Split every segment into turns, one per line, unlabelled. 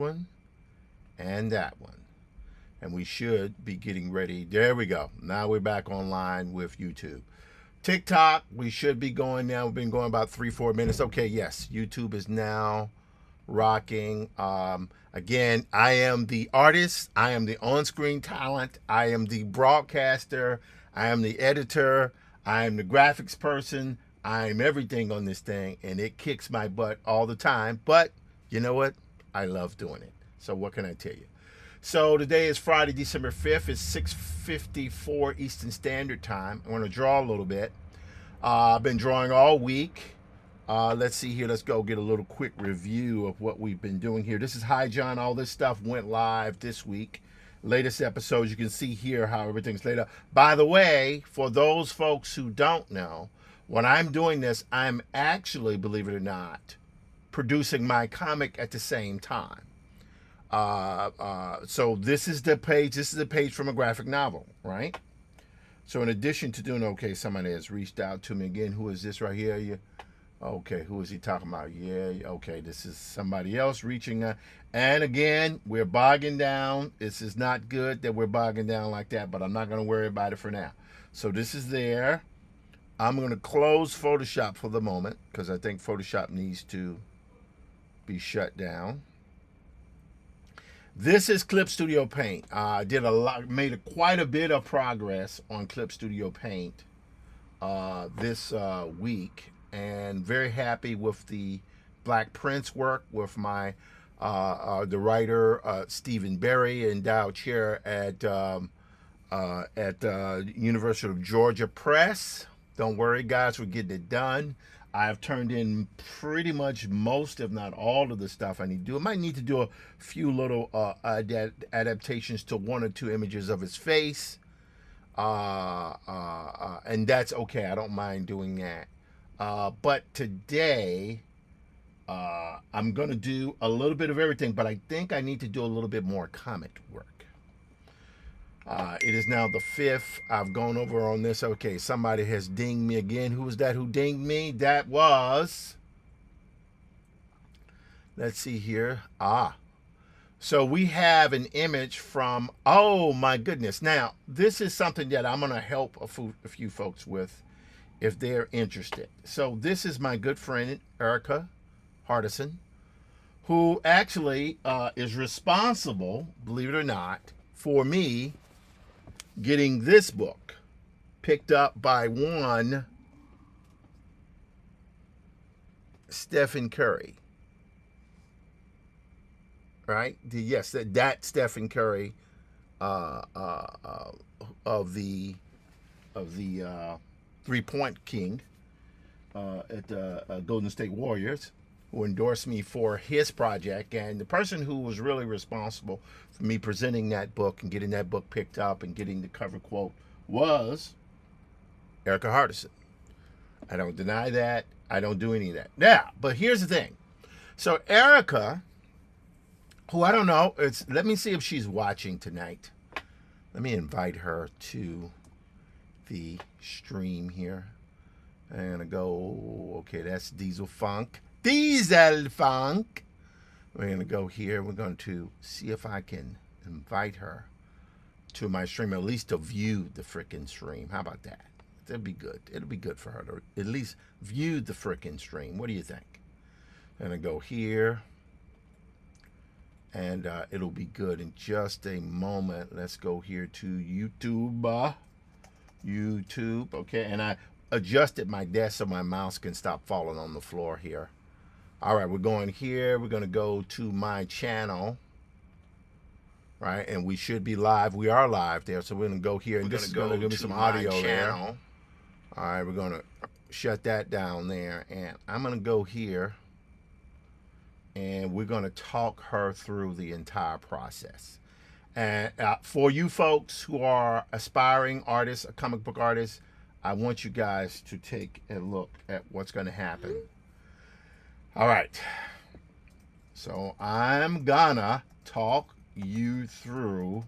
one and that one. And we should be getting ready. There we go. Now we're back online with YouTube. TikTok, we should be going now. We've been going about 3-4 minutes. Okay, yes, YouTube is now rocking. Again, I am the artist. I am the on-screen talent. I am the broadcaster. I am the editor. I am the graphics person. I am everything on this thing, and it kicks my butt all the time. But you know what? I love doing it. So what can I tell you? So today is Friday, December 5th. It's 6:54 Eastern Standard Time. I'm going to draw a little bit. I've been drawing all week. Let's see here. Let's go get a little quick review of what we've been doing here. This is Hi John. All this stuff went live this week. Latest episodes, you can see here how everything's laid out. By the way, for those folks who don't know, when I'm doing this, I'm actually, believe it or not, producing my comic at the same time. So this is the page. This is a page from a graphic novel, right? So in addition to doing, okay, somebody has reached out to me again. Who is this right here? Okay, who is he talking about? Yeah, okay, this is somebody else reaching out. And again, we're bogging down. This is not good that we're bogging down like that, but I'm not going to worry about it for now. So this is there. I'm going to close Photoshop for the moment because I think Photoshop needs to be shut down. This is Clip Studio Paint. I did a lot, made quite a bit of progress on Clip Studio Paint this week, and very happy with the Black Prince work with my the writer Stephen Berry, endowed chair at University of Georgia Press. Don't worry, guys, we're getting it done. I've turned in pretty much most, if not all, of the stuff I need to do. I might need to do a few little adaptations to one or two images of his face. And that's okay. I don't mind doing that. But today, I'm going to do a little bit of everything, but I think I need to do a little bit more comic work. It is now the 5th. I've gone over on this. Okay, somebody has dinged me again. Who was that who dinged me? That was, let's see here. So we have an image from, oh my goodness. Now, this is something that I'm going to help a few folks with if they're interested. So this is my good friend, Erica Hardison, who actually is responsible, believe it or not, for me getting this book picked up by one Stephen Curry. Right? Yes, that Stephen Curry of the 3-point king at Golden State Warriors, who endorsed me for his project. And the person who was really responsible for me presenting that book and getting that book picked up and getting the cover quote was Erica Hardison. I don't deny that. I don't do any of that. Now, but here's the thing. So Erica, who I don't know, let me see if she's watching tonight. Let me invite her to the stream here. I'm gonna go, okay, that's Diesel Funk. Diesel Funk. We're going to go here. We're going to see if I can invite her to my stream, at least to view the frickin' stream. How about that? That'd be good. It'll be good for her to at least view the frickin' stream. What do you think? I'm going to go here, and it'll be good in just a moment. Let's go here to YouTube. YouTube, okay, and I adjusted my desk so my mouse can stop falling on the floor here. All right, we're going here. We're going to go to my channel, right? And we should be live. We are live there. So we're going to go here, and this is going to give me some audio there. All right, we're going to shut that down there. And I'm going to go here, and we're going to talk her through the entire process. And for you folks who are aspiring artists, comic book artists, I want you guys to take a look at what's going to happen. All right, so I'm gonna talk you through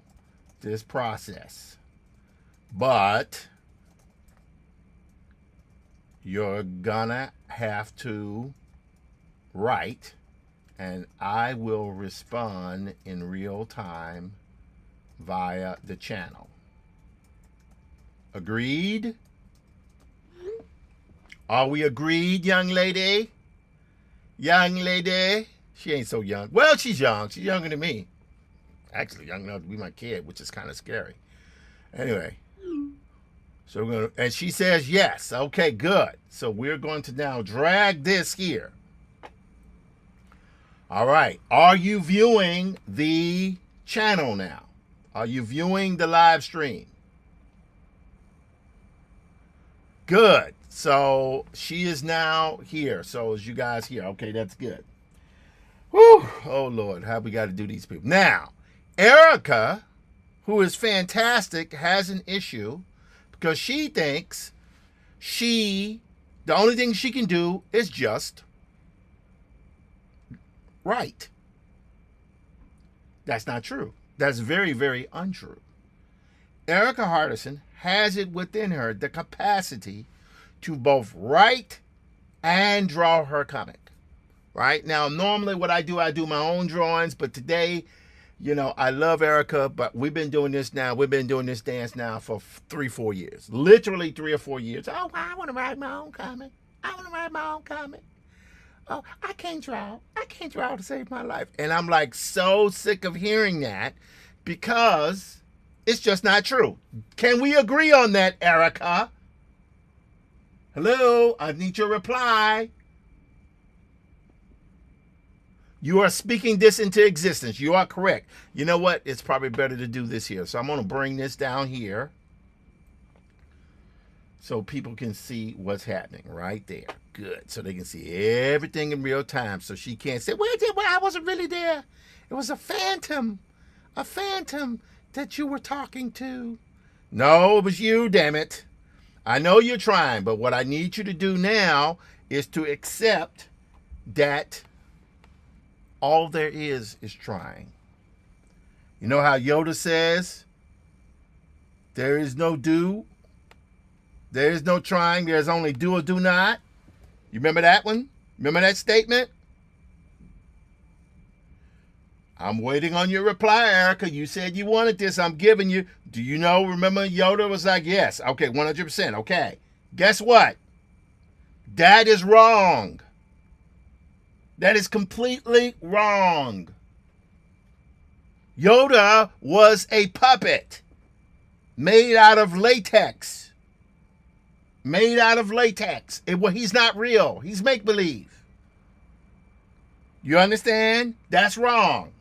this process, but you're gonna have to write and I will respond in real time via the channel. Agreed? Are we agreed, young lady? Young lady? She ain't so young. Well, she's young. She's younger than me. Actually, young enough to be my kid, which is kind of scary. Anyway, so we're gonna, and she says yes. Okay, good. So we're going to now drag this here. All right. Are you viewing the channel now? Are you viewing the live stream? Good. So she is now here. So as you guys here, okay, that's good. Whew. Oh Lord, how we got to do these people now? Erica, who is fantastic, has an issue because she thinks the only thing she can do is just right. That's not true. That's very, very untrue. Erica Hardison has it within her the capacity to both write and draw her comic. Right? Now, normally what I do my own drawings, but today, you know, I love Erica, but we've been doing this dance now for 3-4 years. Literally 3 or 4 years. Oh, I want to write my own comic. Oh, I can't draw to save my life. And I'm like so sick of hearing that because it's just not true. Can we agree on that, Erica? Hello, I need your reply. You are speaking this into existence. You are correct. You know what? It's probably better to do this here. So I'm going to bring this down here so people can see what's happening right there. Good. So they can see everything in real time. So she can't say, well, I wasn't really there. It was a phantom that you were talking to. No, it was you, damn it. I know you're trying, but what I need you to do now is to accept that all there is trying. You know how Yoda says, there is no do, there is no trying, there's only do or do not? You remember that one? Remember that statement? I'm waiting on your reply, Erica. You said you wanted this. I'm giving you. Do you know, remember Yoda was like, yes. Okay, 100%. Okay. Guess what? That is wrong. That is completely wrong. Yoda was a puppet made out of latex. He's not real. He's make-believe. You understand? That's wrong.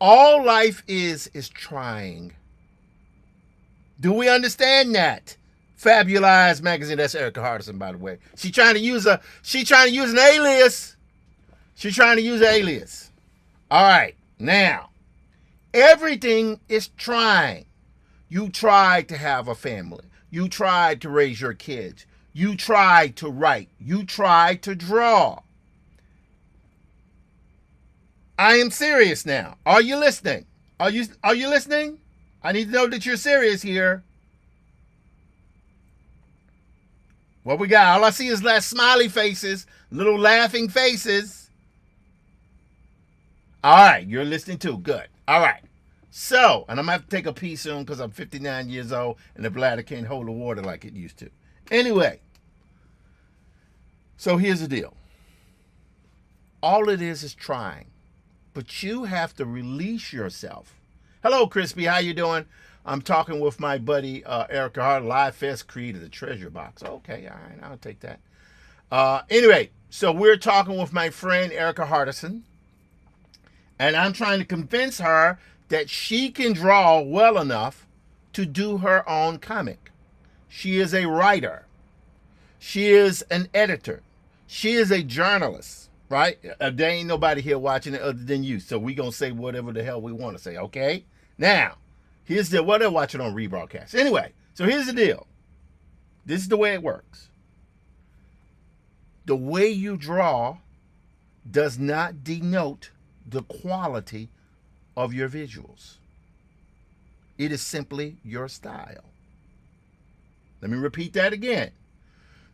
All life is trying. Do we understand that? Fabulize magazine. That's Erica Hardison, by the way. She's trying to use an alias. All right. Now, everything is trying. You tried to have a family. You tried to raise your kids. You tried to write. You tried to draw. I am serious now. Are you listening? Are you listening? I need to know that you're serious here. What we got? All I see is less smiley faces, little laughing faces. All right, you're listening too. Good. All right. So, and I'm going to have to take a pee soon because I'm 59 years old and the bladder can't hold the water like it used to. Anyway, so here's the deal. All it is trying. But you have to release yourself. Hello, Crispy. How you doing? I'm talking with my buddy Erica Hart, Live Fest creator, the treasure box. Okay, all right, I'll take that. Anyway, so we're talking with my friend Erica Hardison, and I'm trying to convince her that she can draw well enough to do her own comic. She is a writer. She is an editor. She is a journalist. Right? There ain't nobody here watching it other than you. So we going to say whatever the hell we want to say, okay? Now, here's the, well, they're watching on rebroadcast. Anyway, so here's the deal. This is the way it works. The way you draw does not denote the quality of your visuals. It is simply your style. Let me repeat that again.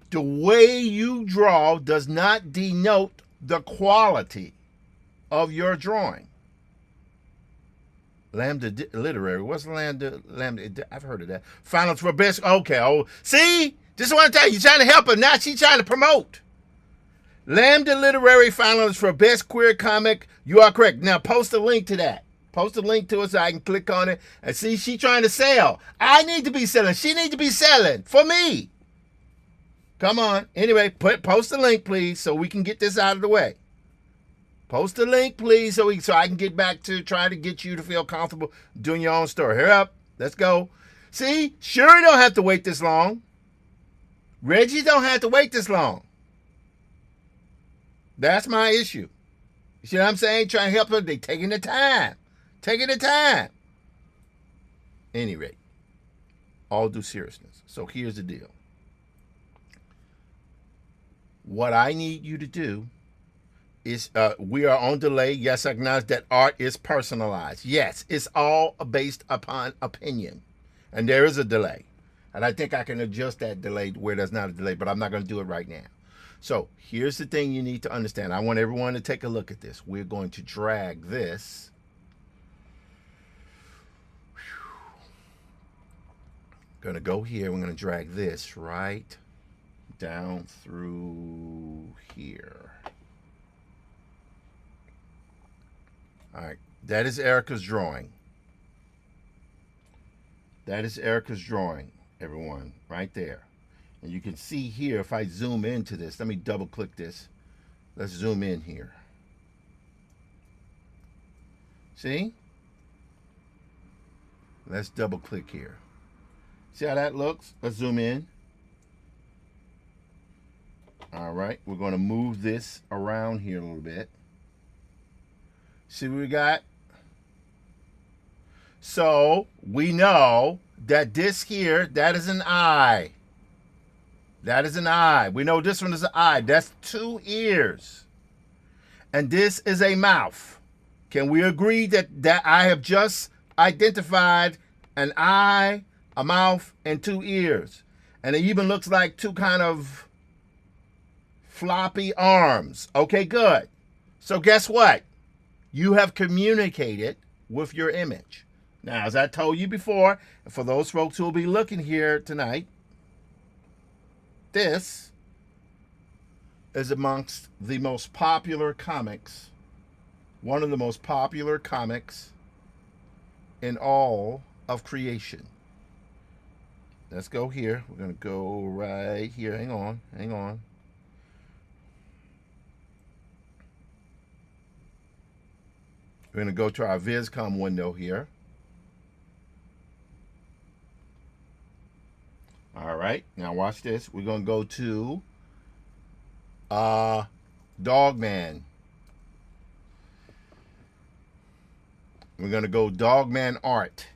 The way you draw does not denote the quality of your drawing. Lambda Literary. What's Lambda? I've heard of that. Finals for best. Okay. Oh, see? This is what I'm telling you. You're trying to help her. Now she's trying to promote. Lambda Literary finalists for best queer comic. You are correct. Now post a link to that. Post a link to it so I can click on it and see she trying to sell. I need to be selling. She needs to be selling for me. Come on. Anyway, post a link, please, so we can get this out of the way. Post a link, please, so I can get back to trying to get you to feel comfortable doing your own story. Hurry up. Let's go. See? Shuri don't have to wait this long. Reggie don't have to wait this long. That's my issue. You see what I'm saying? Trying to help her. They taking the time. Taking the time. Any rate, all due seriousness. So here's the deal. What I need you to do is, we are on delay. Yes, I acknowledge that art is personalized. Yes, it's all based upon opinion. And there is a delay. And I think I can adjust that delay where there's not a delay, but I'm not going to do it right now. So here's the thing you need to understand. I want everyone to take a look at this. We're going to drag this. Going to go here. We're going to drag this right down through here. All right. That is Erica's drawing. That is Erica's drawing, everyone, right there. And you can see here, if I zoom into this, let me double click this. Let's zoom in here. See? Let's double click here. See how that looks? Let's zoom in. All right, we're going to move this around here a little bit. See what we got? So we know that this here, that is an eye. That is an eye. We know this one is an eye. That's 2 ears. And this is a mouth. Can we agree that I have just identified an eye, a mouth, and 2 ears? And it even looks like 2 kind of floppy arms. Okay, good. So guess what? You have communicated with your image. Now, as I told you before, for those folks who will be looking here tonight, this is amongst the most popular comics, one of the most popular comics in all of creation. Let's go here. We're going to go right here. Hang on. Hang on. We're going to go to our VizCom window here. All right, now watch this. We're going to go to Dogman. We're going to go Dogman Art.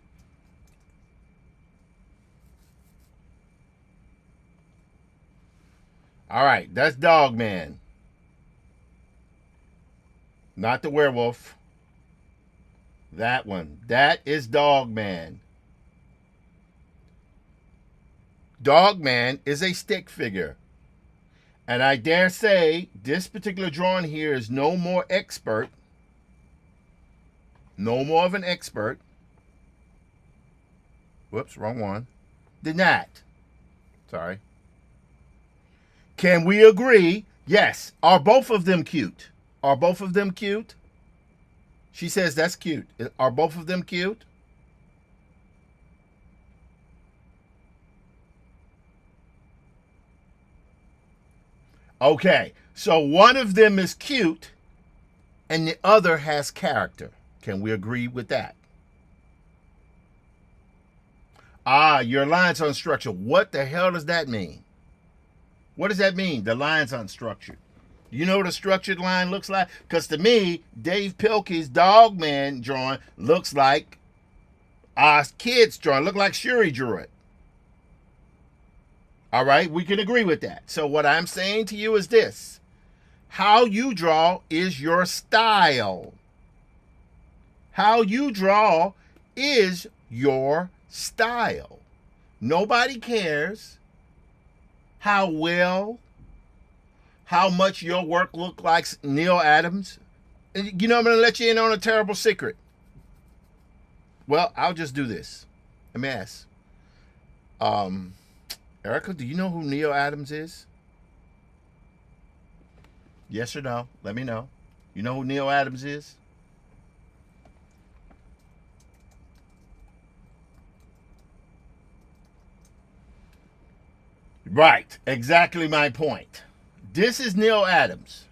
All right, that's Dogman. Not the werewolf. That one. That is Dogman. Dogman is a stick figure. And I dare say this particular drawing here is no more expert. No more of an expert. Whoops, wrong one. Than that. Sorry. Can we agree? Yes. Are both of them cute? Are both of them cute? She says that's cute. Are both of them cute? Okay, so one of them is cute and the other has character. Can we agree with that? Ah, your line's unstructured. What the hell does that mean? What does that mean? The line's unstructured. You know what a structured line looks like? Because to me, Dave Pilkey's Dogman drawing looks like our kid's drawing. Look like Shuri drew it. All right, we can agree with that. So what I'm saying to you is this. How you draw is your style. How you draw is your style. Nobody cares how much your work look like Neil Adams. You know, I'm going to let you in on a terrible secret. Well, I'll just do this. Let me ask. Erica, do you know who Neil Adams is? Yes or no? Let me know. You know who Neil Adams is? Right. Exactly my point. This is Neil Adams.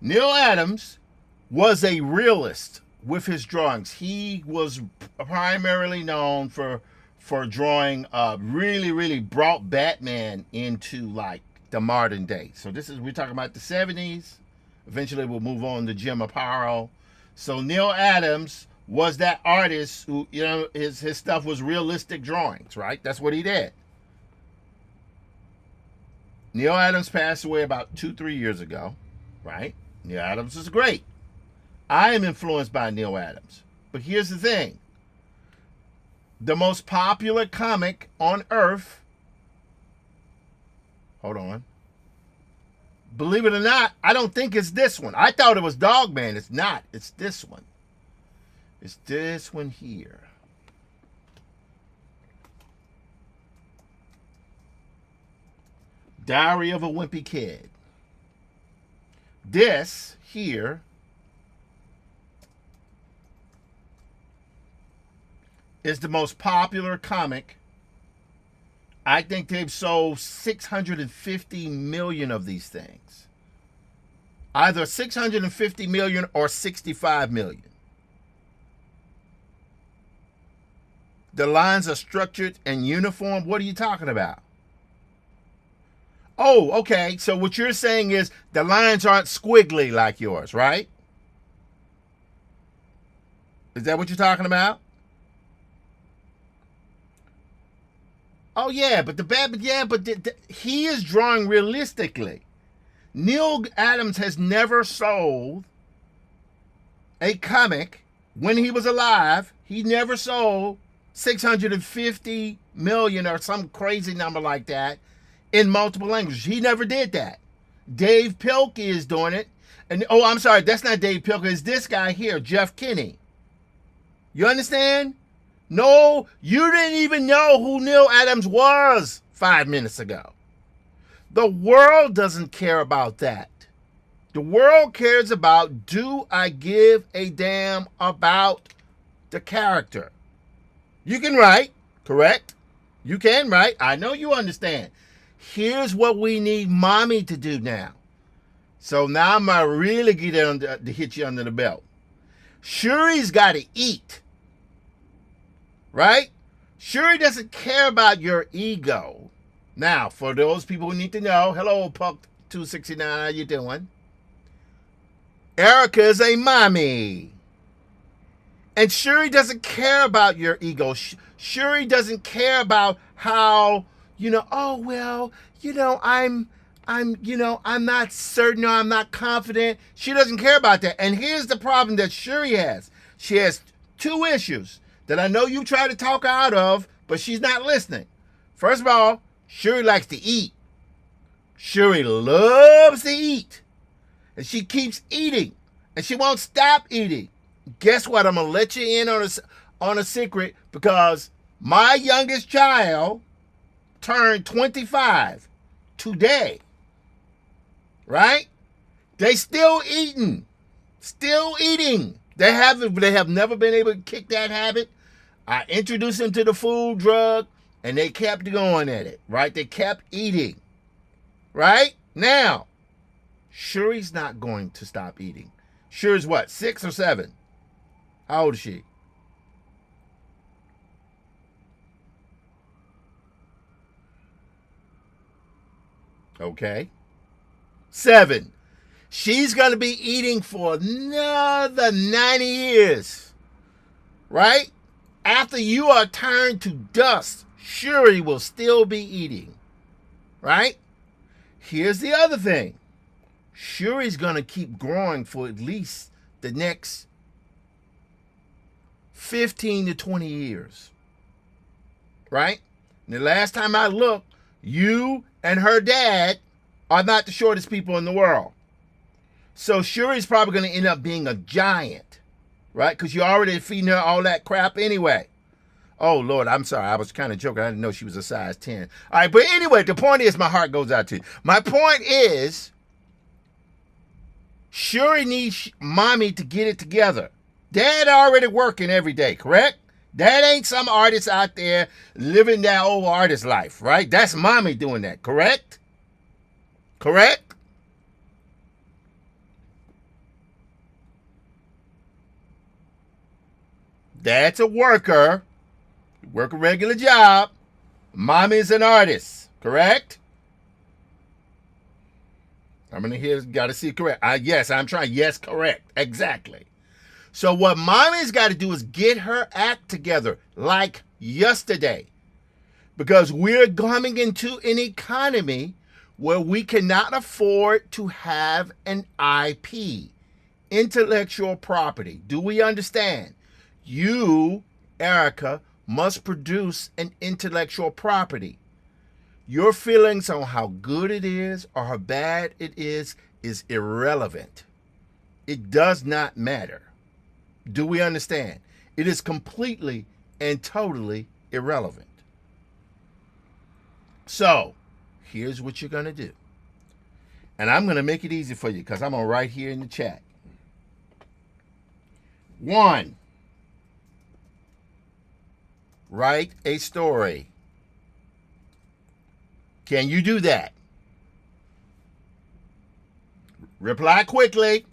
Neil Adams was a realist with his drawings. He was primarily known for drawing really brought Batman into like the modern day. So this is, we're talking about the 70s. Eventually we'll move on to Jim Aparo. So Neil Adams was that artist who, you know, his stuff was realistic drawings, right? That's what he did. Neil Adams passed away about 2-3 years ago, right? Neil Adams is great. I am influenced by Neil Adams. But here's the thing. The most popular comic on Earth, hold on. Believe it or not, I don't think it's this one. I thought it was Dogman. It's not. It's this one. It's this one here. Diary of a Wimpy Kid. This here is the most popular comic. I think they've sold 650 million of these things. Either 650 million or 65 million. The lines are structured and uniform. What are you talking about? Oh, okay. So what you're saying is the lines aren't squiggly like yours, right? Is that what you're talking about? Oh yeah, but he is drawing realistically. Neil Adams has never sold a comic when he was alive. He never sold 650 million or some crazy number like that in multiple languages. He never did that. Dave Pilkey is doing it. And oh, I'm sorry, that's not Dave Pilkey. It's this guy here, Jeff Kinney. You understand? No, you didn't even know who Neil Adams was 5 minutes ago. The world doesn't care about that. The world cares about, do I give a damn about the character? You can write, correct? You can write. I know you understand. Here's what we need mommy to do now. So now I'm going to really get to hit you under the belt. Shuri's got to eat. Right? Shuri doesn't care about your ego. Now, for those people who need to know, hello, Puck269, how you doing? Erica is a mommy. And Shuri doesn't care about your ego. Shuri doesn't care about how, oh, well, I'm not certain or I'm not confident. She doesn't care about that. And here's the problem that Shuri has. She has two issues that I know you try to talk her out of, but she's not listening. First of all, Shuri likes to eat. Shuri loves to eat. And she keeps eating. And she won't stop eating. Guess what? I'm going to let you in on a secret, because my youngest child turned 25 today. Right? They still eating. Still eating. They have never been able to kick that habit. I introduced them to the food drug, and they kept going at it, right? They kept eating, right? Now, Shuri's not going to stop eating. Shuri's what, 6 or 7? How old is she? Okay. 7. She's going to be eating for another 90 years, right? After you are turned to dust, Shuri will still be eating, right? Here's the other thing. Shuri's going to keep growing for at least the next 15 to 20 years, right? And the last time I looked, you and her dad are not the shortest people in the world. So Shuri's probably going to end up being a giant, right? Because you're already feeding her all that crap anyway. Oh, Lord, I'm sorry. I was kind of joking. I didn't know she was a size 10. All right, but anyway, the point is my heart goes out to you. My point is Shuri needs mommy to get it together. Dad already working every day, correct? That ain't some artist out there living that old artist life, right? That's mommy doing that, correct? Correct? Dad's a worker. Work a regular job. Mommy's an artist, correct? I'm gonna hear, gotta see correct. Yes, I'm trying. Yes, correct. Exactly. So what mommy's got to do is get her act together like yesterday. Because we're coming into an economy where we cannot afford to have an IP, intellectual property. Do we understand? You, Erica, must produce an intellectual property. Your feelings on how good it is or how bad it is irrelevant. It does not matter. Do we understand? It is completely and totally irrelevant. So, here's what you're going to do. And I'm going to make it easy for you because I'm going to write here in the chat. 1. Write a story. Can you do that? Reply quickly.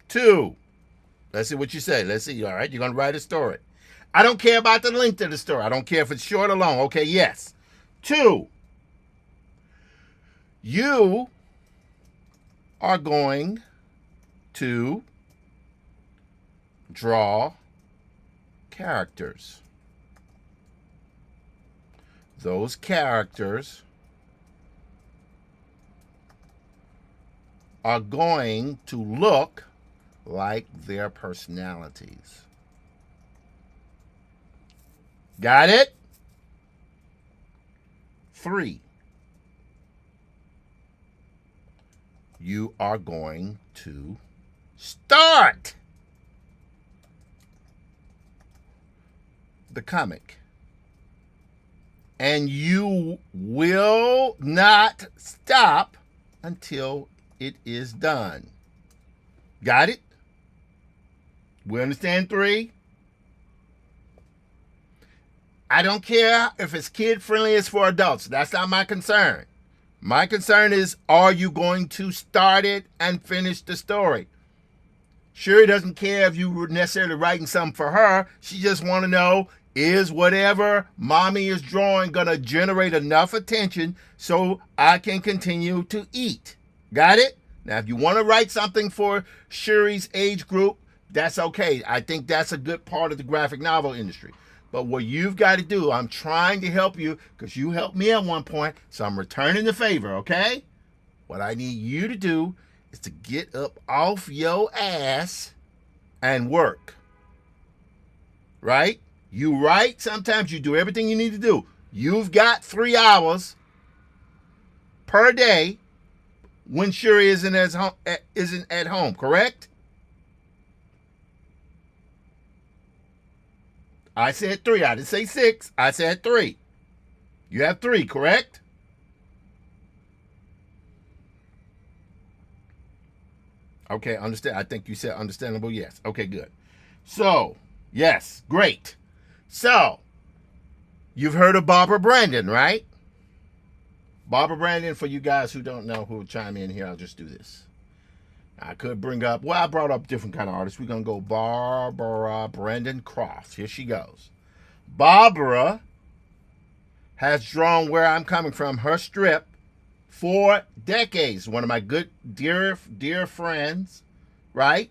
2. Let's see what you say. Let's see. All right, you're going to write a story. I don't care about the length of the story. I don't care if it's short or long. Okay, yes. 2. You are going to draw characters. Those characters are going to look like their personalities. Got it? 3. You are going to start the comic. And you will not stop until it is done. Got it? We understand 3? I don't care if it's kid friendly, it's for adults. That's not my concern. My concern is, are you going to start it and finish the story? Shuri doesn't care if you were necessarily writing something for her. She just want to know, is whatever mommy is drawing going to generate enough attention so I can continue to eat? Got it? Now, if you want to write something for Shuri's age group, that's okay. I think that's a good part of the graphic novel industry. But what you've got to do, I'm trying to help you because you helped me at one point, so I'm returning the favor, okay? What I need you to do is to get up off your ass and work. Right? You write, sometimes you do everything you need to do. You've got 3 hours per day when Shuri isn't at home, correct? I said 3. I didn't say 6. I said 3. You have 3, correct? Okay, understand. I think you said understandable. Yes. Okay, good. So, yes, great. So, you've heard of Barbara Brandon, right? Barbara Brandon, for you guys who don't know, who will chime in here, I'll just do this. I could bring up, well, I brought up different kind of artists. We're going to go Barbara Brandon Croft. Here she goes. Barbara has drawn Where I'm Coming From, her strip, for decades. One of my good, dear friends, right?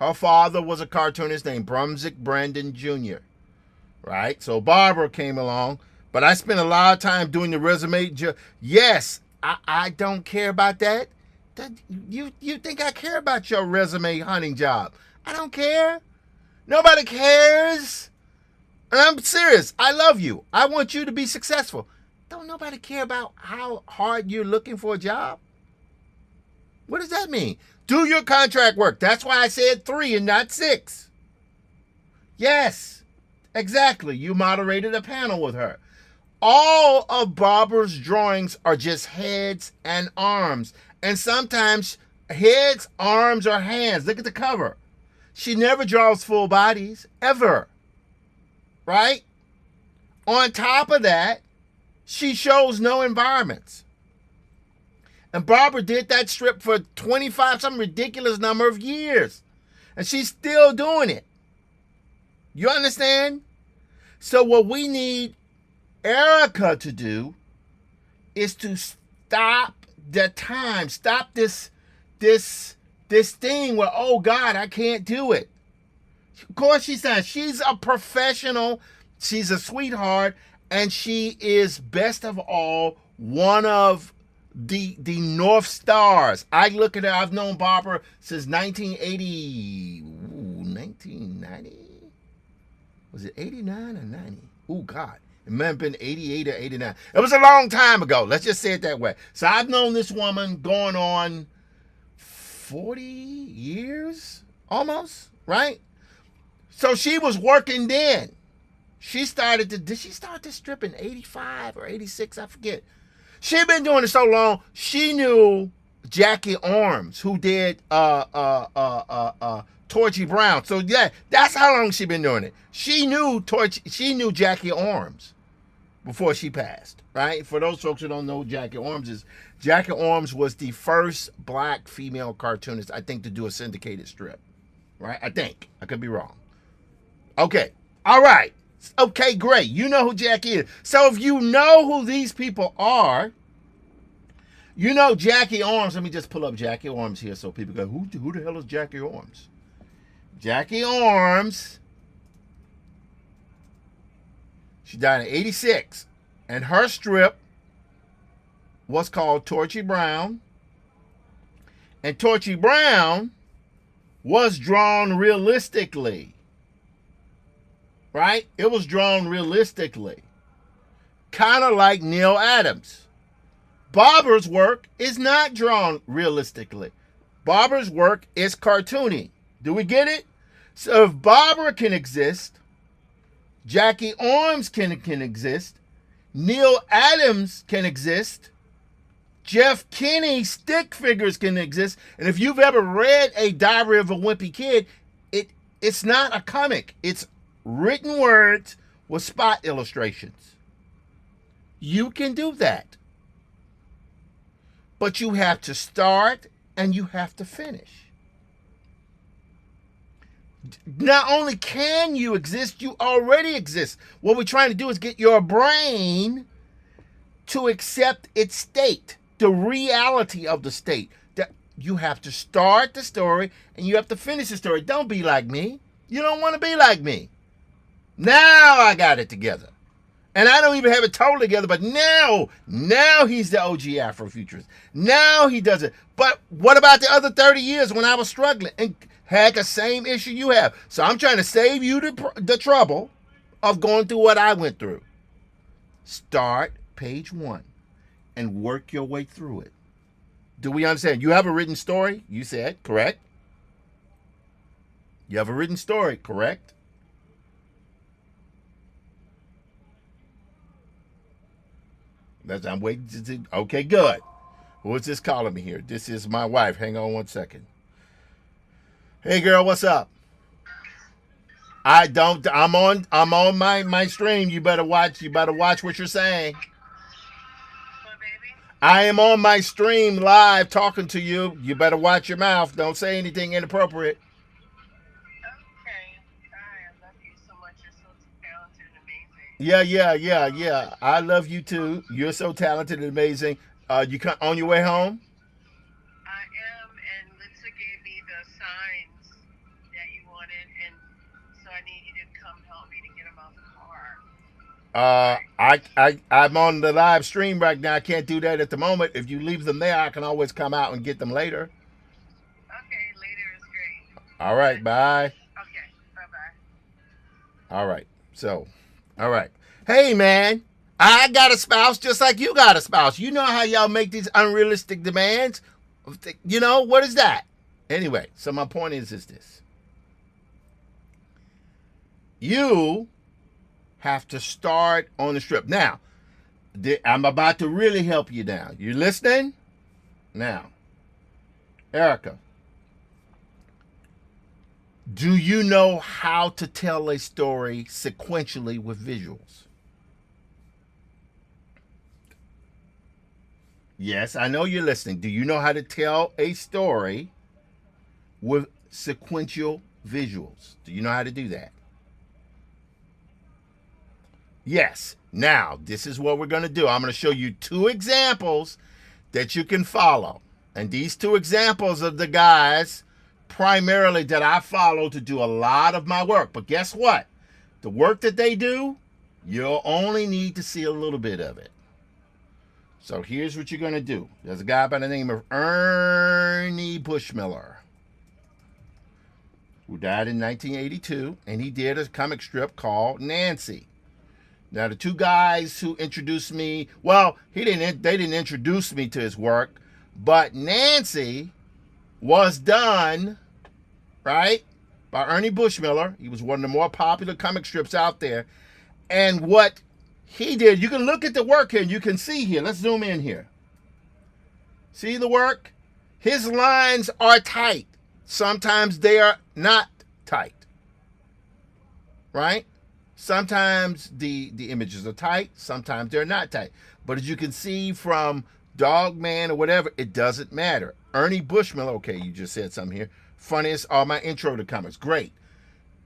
Her father was a cartoonist named Brunswick Brandon Jr., right? So Barbara came along, but I spent a lot of time doing the resume. Yes, I don't care about that. You think I care about your resume hunting job? I don't care. Nobody cares. And I'm serious. I love you. I want you to be successful. Don't nobody care about how hard you're looking for a job? What does that mean? Do your contract work. That's why I said 3 and not 6. Yes, exactly. You moderated a panel with her. All of Barbara's drawings are just heads and arms. And sometimes heads, arms, or hands. Look at the cover. She never draws full bodies, ever. Right? On top of that, she shows no environments. And Barbara did that strip for 25, some ridiculous number of years. And she's still doing it. You understand? So what we need Erica to do is to stop the time. Stop this thing where, oh God, I can't do it. Of course she's not. She's a professional. She's a sweetheart. And she is, best of all, one of the North Stars. I look at her. I've known Barbara since 1990. Was it 89 or 90? Oh, God. It might have been 88 or 89. It was a long time ago. Let's just say it that way. So I've known this woman going on 40 years almost, right? So she was working then. She started to, did she start this strip in 85 or 86? I forget. She'd been doing it so long, she knew Jackie Orms, who did Torchy Brown. So yeah, that's how long she'd been doing it. She knew Jackie Orms before she passed, right? For those folks who don't know who Jackie Orms is, Jackie Orms was the first black female cartoonist, I think, to do a syndicated strip, right? I think. I could be wrong. Okay. All right. Okay, great. You know who Jackie is. So if you know who these people are, you know Jackie Orms. Let me just pull up Jackie Orms here so people go, who the hell is Jackie Orms? Jackie Orms. She died in 86. And her strip was called Torchy Brown. And Torchy Brown was drawn realistically. Right? It was drawn realistically. Kind of like Neil Adams. Barbara's work is not drawn realistically. Barbara's work is cartoony. Do we get it? So if Barbara can exist, Jackie Orms can exist, Neil Adams can exist, Jeff Kinney stick figures can exist, and if you've ever read A Diary of a Wimpy Kid, it's not a comic. It's written words with spot illustrations. You can do that. But you have to start and you have to finish. Not only can you exist, you already exist. What we're trying to do is get your brain to accept its state, the reality of the state. That you have to start the story and you have to finish the story. Don't be like me. You don't want to be like me. Now I got it together. And I don't even have it totally together, but now he's the OG Afrofuturist. Now he does it. But what about the other 30 years when I was struggling and had the same issue you have? So I'm trying to save you the trouble of going through what I went through. Start page 1 and work your way through it. Do we understand? You have a written story, you said, correct? You have a written story, correct? I'm waiting to see. Okay, good. What's this calling me here? This is my wife. Hang on one second. Hey girl, what's up? I'm on my stream. You better watch what you're saying. I am on my stream live talking to you. You better watch your mouth. Don't say anything inappropriate. Yeah. I love you too. You're so talented and amazing. You on your way home?
I am, and Lisa gave me the signs that you wanted, and so I need you to come help me to get them out the car.
I'm on the live stream right now. I can't do that at the moment. If you leave them there, I can always come out and get them later.
Okay, later is great.
All right, bye.
Okay, bye-bye.
All right, so... All right. Hey, man, I got a spouse just like you got a spouse. You know how y'all make these unrealistic demands? You know, what is that? Anyway, so my point is this. You have to start on the strip. Now, I'm about to really help you now. You listening? Now, Erica, do you know how to tell a story sequentially with visuals? Yes, I know you're listening. Do you know how to tell a story with sequential visuals? Do you know how to do that? Yes. Now, this is what we're going to do. I'm going to show you 2 examples that you can follow. And these 2 examples of the guys primarily that I follow to do a lot of my work. But guess what? The work that they do, you'll only need to see a little bit of it. So here's what you're going to do. There's a guy by the name of Ernie Bushmiller who died in 1982, and he did a comic strip called Nancy. Now, the 2 guys who introduced me, well, they didn't introduce me to his work, but Nancy was done, right, by Ernie Bushmiller. He was one of the more popular comic strips out there. And what he did, you can look at the work here and you can see here. Let's zoom in here. See the work? His lines are tight. Sometimes they are not tight, right? Sometimes the images are tight. Sometimes they're not tight. But as you can see from Dog Man or whatever, it doesn't matter. Ernie Bushmiller, okay, you just said something here. Funniest are my intro to comics. Great.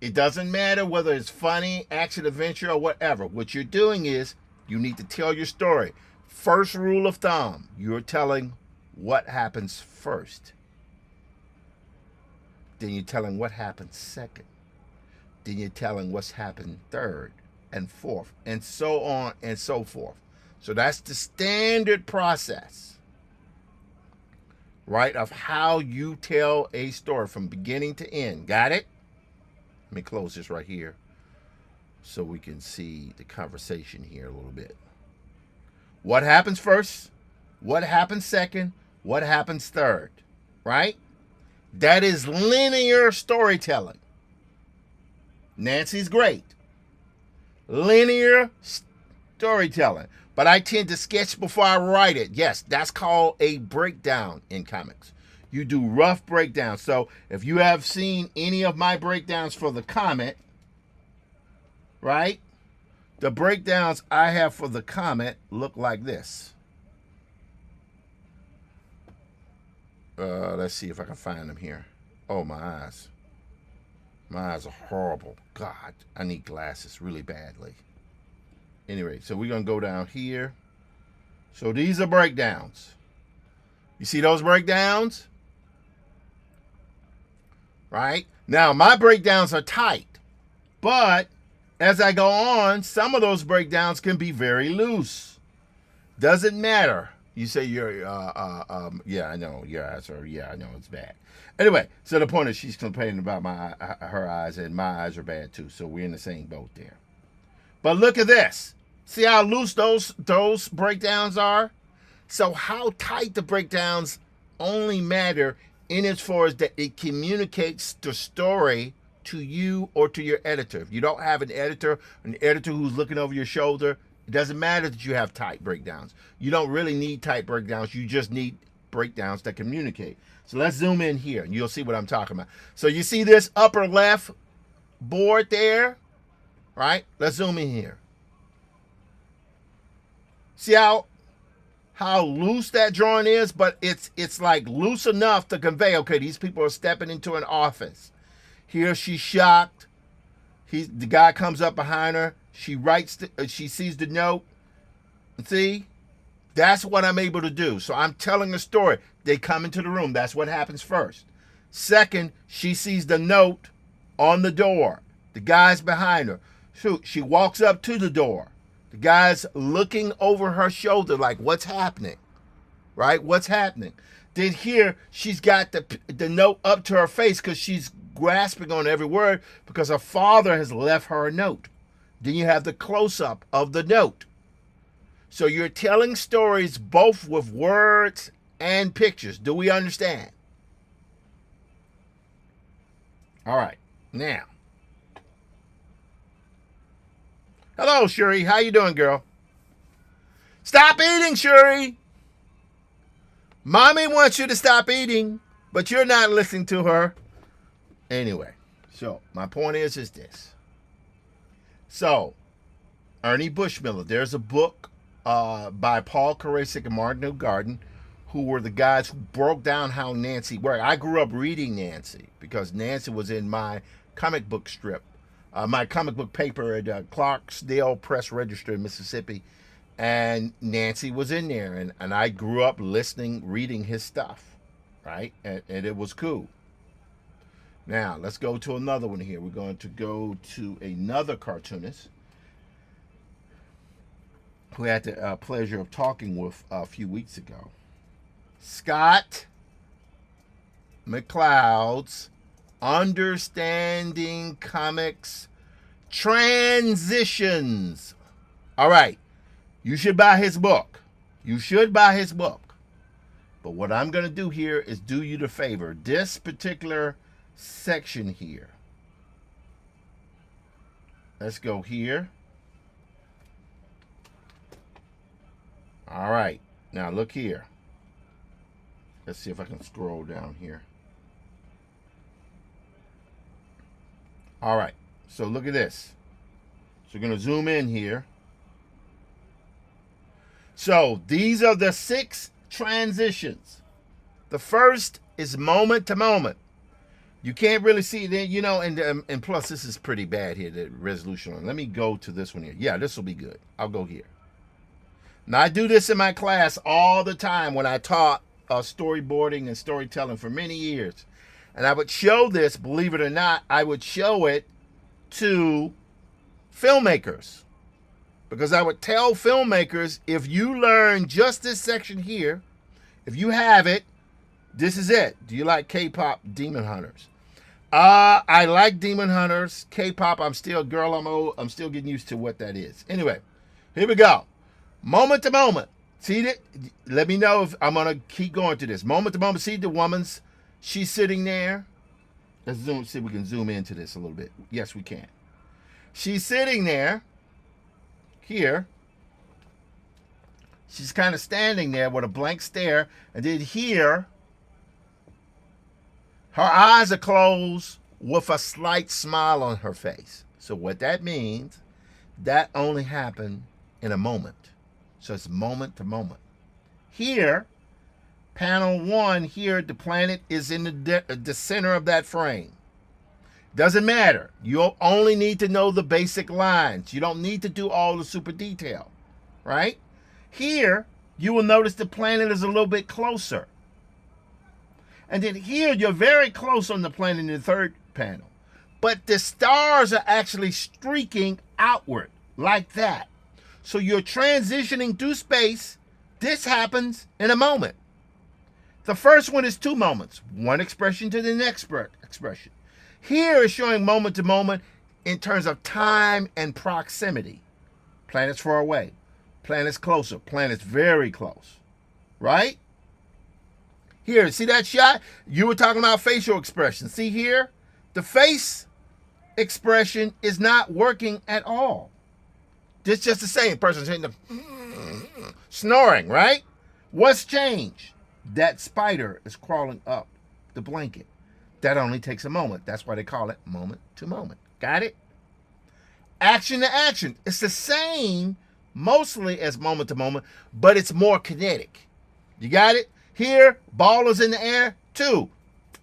It doesn't matter whether it's funny, action, adventure, or whatever. What you're doing is you need to tell your story. First rule of thumb, you're telling what happens first. Then you're telling what happens second. Then you're telling what's happened third and fourth, and so on and so forth. So that's the standard process, right, of how you tell a story from beginning to end. Got it? Let me close this right here so we can see the conversation here a little bit. What happens first? What happens second? What happens third? Right? That is linear storytelling. Nancy's great. Linear storytelling. But I tend to sketch before I write it. Yes, that's called a breakdown in comics. You do rough breakdowns. So if you have seen any of my breakdowns for the comic, right? The breakdowns I have for the comic look like this. Let's see if I can find them here. Oh, my eyes. My eyes are horrible. God, I need glasses really badly. Anyway, so we're going to go down here. So these are breakdowns. You see those breakdowns? Right? Now, my breakdowns are tight. But as I go on, some of those breakdowns can be very loose. Doesn't matter. You say yeah, I know your eyes are, yeah, I know it's bad. Anyway, so the point is she's complaining about her eyes, and my eyes are bad too. So we're in the same boat there. But look at this. See how loose those breakdowns are? So how tight the breakdowns only matter in as far as that it communicates the story to you or to your editor. If you don't have an editor who's looking over your shoulder, it doesn't matter that you have tight breakdowns. You don't really need tight breakdowns. You just need breakdowns that communicate. So let's zoom in here and you'll see what I'm talking about. So you see this upper left board there, right? Let's zoom in here. See how loose that drawing is, but it's like loose enough to convey, okay, these people are stepping into an office. Here she's shocked. The guy comes up behind her. She she sees the note. See? That's what I'm able to do. So I'm telling a story. They come into the room. That's what happens first. Second, she sees the note on the door. The guy's behind her. So she walks up to the door. The guy's looking over her shoulder like, what's happening? Right? What's happening? Then here, she's got the note up to her face because she's grasping on every word because her father has left her a note. Then you have the close-up of the note. So you're telling stories both with words and pictures. Do we understand? All right. Now. Hello, Shuri. How you doing, girl? Stop eating, Shuri. Mommy wants you to stop eating, but you're not listening to her. Anyway, so my point is this. So, Ernie Bushmiller, there's a book by Paul Karasik and Martin Newgarden, who were the guys who broke down how Nancy worked. I grew up reading Nancy because Nancy was in my comic book strip, my comic book paper at Clarksdale Press Register in Mississippi. And Nancy was in there, and I grew up listening, reading his stuff, right? And it was cool. Now, let's go to another one here. We're going to go to another cartoonist who I had the pleasure of talking with a few weeks ago. Scott McCloud's Understanding Comics Transitions. All right. You should buy his book. You should buy his book. But what I'm going to do here is do you the favor. This particular section here. Let's go here. All right. Now look here. Let's see if I can scroll down here. All right. So look at this. So we're going to zoom in here. So these are the 6 transitions. The first is moment to moment. You can't really see it, you know, and plus this is pretty bad here, the resolution on. Let me go to this one here. Yeah, this will be good. I'll go here. Now I do this in my class all the time when I taught storyboarding and storytelling for many years. And I would show this, believe it or not, I would show it to filmmakers. Because I would tell filmmakers, if you learn just this section here, if you have it, this is it. Do you like K-pop Demon Hunters? I like Demon Hunters. K-pop, I'm still getting used to what that is. Anyway, here we go. Moment to moment. See that? Let me know if I'm going to keep going to this. Moment to moment. See the woman's, she's sitting there. Let's see if we can zoom into this a little bit. Yes, we can. She's sitting there. Here, she's kind of standing there with a blank stare, and then here, her eyes are closed with a slight smile on her face. So what that means, that only happened in a moment. So it's moment to moment. Here, panel 1, here, the planet is in the center of that frame. Doesn't matter. You only need to know the basic lines. You don't need to do all the super detail, right? Here, you will notice the planet is a little bit closer. And then here, you're very close on the planet in the third panel. But the stars are actually streaking outward like that. So you're transitioning through space. This happens in a moment. The first one is 2 moments. One expression to the next expression. Here is showing moment to moment in terms of time and proximity. Planets far away, planets closer, planets very close, right? Here, see that shot? You were talking about facial expression. See here? The face expression is not working at all. It's just the same. Person's hitting the snoring, right? What's changed? That spider is crawling up the blanket. That only takes a moment. That's why they call it moment to moment. Got it? Action to action. It's the same mostly as moment to moment, but it's more kinetic. You got it? Here, ball is in the air. 2,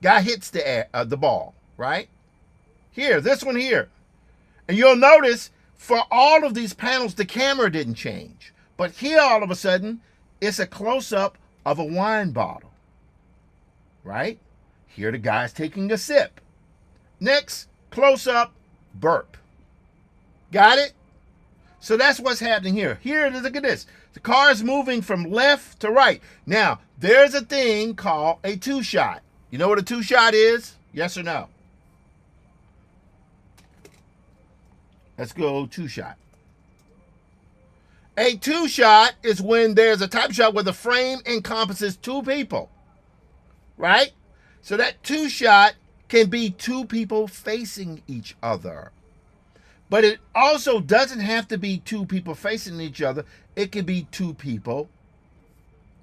guy hits the ball, right? Here, this one here. And you'll notice for all of these panels, the camera didn't change. But here, all of a sudden, it's a close-up of a wine bottle, right? Here the guy's taking a sip. Next, close up, burp. Got it? So that's what's happening here. Here, look at this. The car is moving from left to right. Now, there's a thing called a 2-shot. You know what a 2-shot is? Yes or no? Let's go 2-shot. A two shot is when there's a type shot where the frame encompasses two people, right? So that two shot can be two people facing each other. But it also doesn't have to be two people facing each other. It can be two people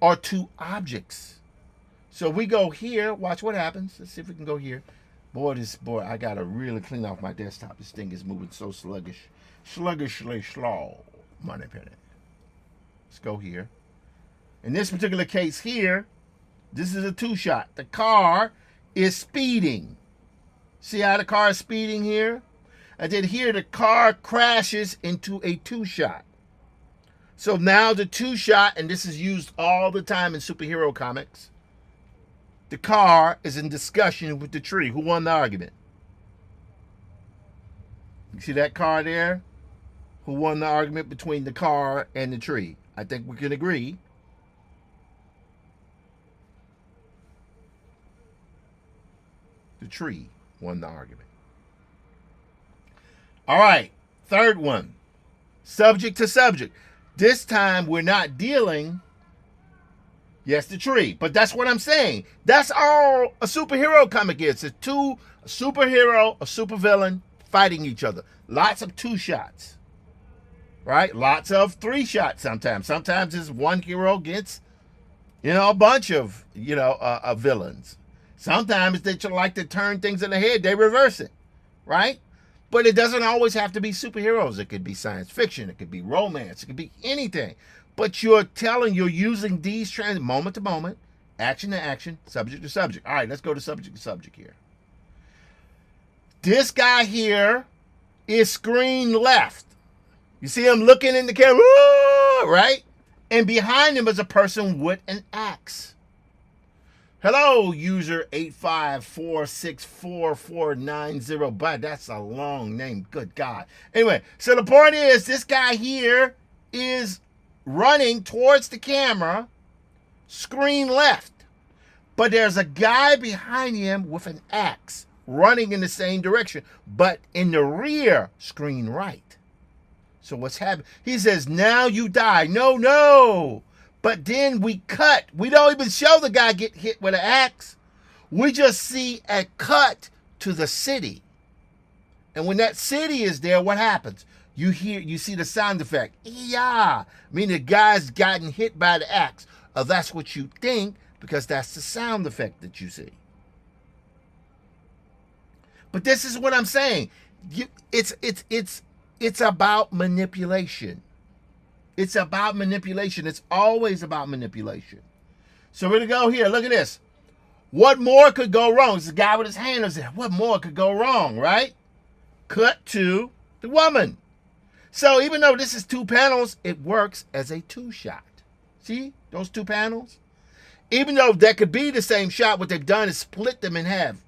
or two objects. So we go here. Watch what happens. Let's see if we can go here. Boy, I gotta really clean off my desktop. This thing is moving so sluggishly slow. Money penny. Let's go here. In this particular case here, this is a two shot. The car is speeding. See how the car is speeding here? And then here the car crashes into a two shot. So now the two shot, and this is used all the time in superhero comics, the car is in discussion with the tree. Who won the argument? You see that car there? Who won the argument between the car and the tree? I think we can agree. The tree won the argument. All right, third one, subject to subject. This time we're not dealing, yes, the tree, but that's what I'm saying. That's all a superhero comic is. It's a superhero, a supervillain fighting each other. Lots of two shots, right? Lots of three shots sometimes. Sometimes it's one hero against, a bunch of, villains. Sometimes they like to turn things in the head. They reverse it, right? But it doesn't always have to be superheroes. It could be science fiction. It could be romance. It could be anything. But you're using these trends moment to moment, action to action, subject to subject. All right, let's go to subject to subject here. This guy here is screen left. You see him looking in the camera, right? And behind him is a person with an axe. Hello, user 854644490. But that's a long name. Good God. Anyway, so the point is, this guy here is running towards the camera, screen left. But there's a guy behind him with an axe running in the same direction, but in the rear, screen right. So what's happening? He says, now you die. No. But then we cut. We don't even show the guy get hit with an axe. We just see a cut to the city. And when that city is there, what happens? You see the sound effect. Yeah. I mean, the guy's gotten hit by the axe. That's what you think, because that's the sound effect that you see. But this is what I'm saying. It's about manipulation. It's about manipulation. It's always about manipulation. So we're going to go here. Look at this. What more could go wrong? It's a guy with his hand up there. What more could go wrong, right? Cut to the woman. So even though this is two panels, it works as a two shot. See those two panels? Even though that could be the same shot, what they've done is split them in half.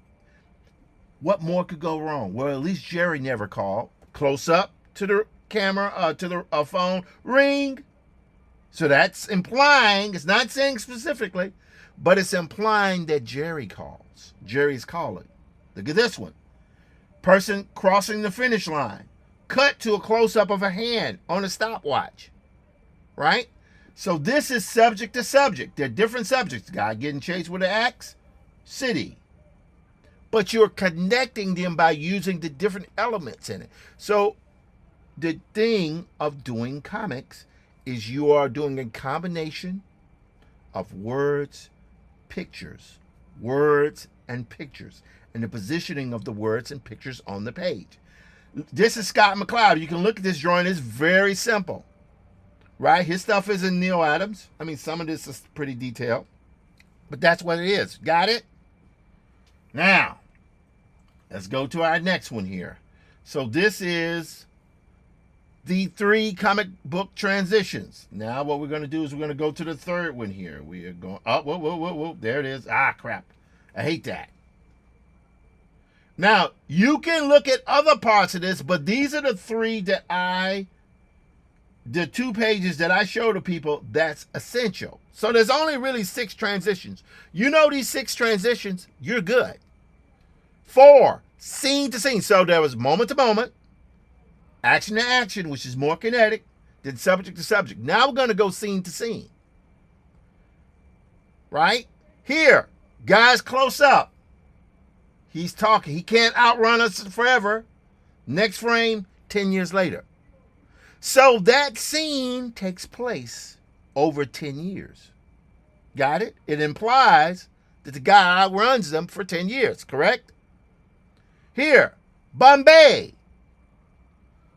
What more could go wrong? Well, at least Jerry never called. Close up to the camera, to the phone, ring. So that's implying, it's not saying specifically, but it's implying that Jerry calls. Jerry's calling. Look at this one. Person crossing the finish line. Cut to a close-up of a hand on a stopwatch. Right? So this is subject to subject. They're different subjects. Guy getting chased with an axe, city. But you're connecting them by using the different elements in it. So the thing of doing comics is you are doing a combination of words, pictures, words and pictures, and the positioning of the words and pictures on the page. This is Scott McCloud. You can look at this drawing. It's very simple, right? His stuff is in Neal Adams. I mean, some of this is pretty detailed, but that's what it is. Got it? Now, let's go to our next one here. So this is the 3 comic book transitions. Now what we're going to do is we're going to go to the third one here. We are going, oh, whoa. There it is. Ah, crap. I hate that. Now, you can look at other parts of this, but these are the 3 that the 2 pages that I show to people that's essential. So there's only really 6 transitions. You know these 6 transitions, you're good. 4, scene to scene. So there was moment to moment, action to action, which is more kinetic. Then subject to subject. Now we're going to go scene to scene. Right? Here, guys, close up. He's talking. He can't outrun us forever. Next frame, 10 years later. So that scene takes place over 10 years. Got it? It implies that the guy outruns them for 10 years, correct? Here, Bombay,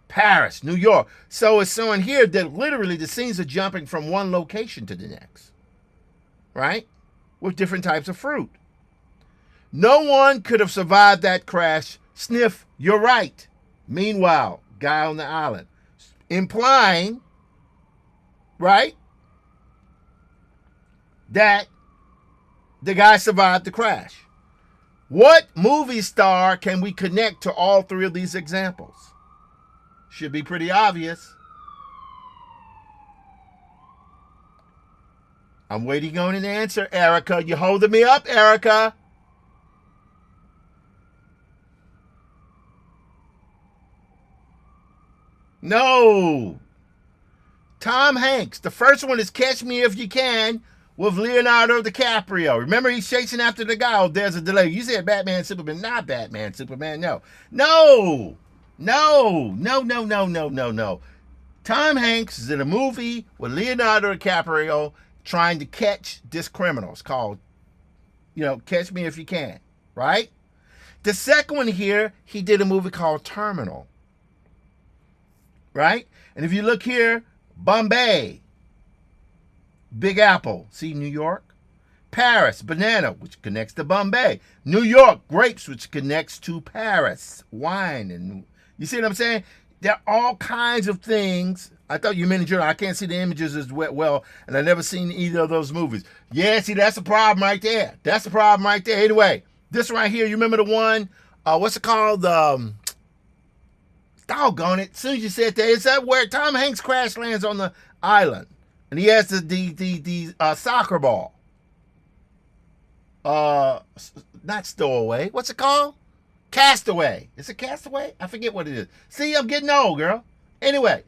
Paris, New York. So it's showing here that literally the scenes are jumping from one location to the next, right? With different types of fruit. No one could have survived that crash. Sniff, you're right. Meanwhile, guy on the island. Implying, right, that the guy survived the crash. What movie star can we connect to all three of these examples? Should be pretty obvious. I'm waiting on an answer, Erica. You holding me up, Erica? No. Tom Hanks. The first one is Catch Me If You Can with Leonardo DiCaprio. Remember, he's chasing after the guy. Oh, there's a delay. You said Batman, Superman. Not Batman, Superman. No. No. No. No, no, no, no, no, no. Tom Hanks is in a movie with Leonardo DiCaprio trying to catch this criminal. It's called, Catch Me If You Can. Right? The second one here, he did a movie called Terminal. Right? And if you look here, Bombay, Big Apple, see New York? Paris, banana, which connects to Bombay. New York, grapes, which connects to Paris, wine. And you see what I'm saying? There are all kinds of things. I thought you meant I can't see the images as well, and I've never seen either of those movies. Yeah, see, that's the problem right there. That's the problem right there. Anyway, this right here, you remember the one, what's it called? Doggone it. As soon as you said that, it's that where Tom Hanks crash lands on the island. And he has the soccer ball. Not Stowaway. What's it called? Castaway. Is it Castaway? I forget what it is. See, I'm getting old, girl. Anyway,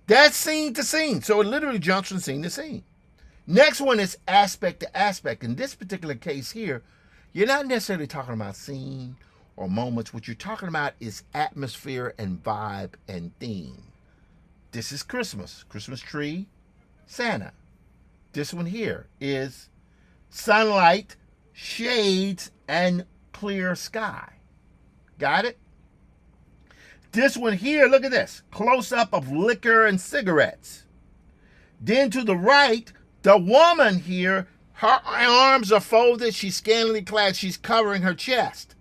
that's scene to scene. So it literally jumps from scene to scene. Next one is aspect to aspect. In this particular case here, you're not necessarily talking about scene or moments. What you're talking about is atmosphere and vibe and theme. This is Christmas. Christmas tree, Santa. This one here is sunlight, shades, and clear sky. Got it? This one here, look at this. Close-up of liquor and cigarettes. Then to the right, the woman here, her arms are folded. She's scantily clad. She's covering her chest.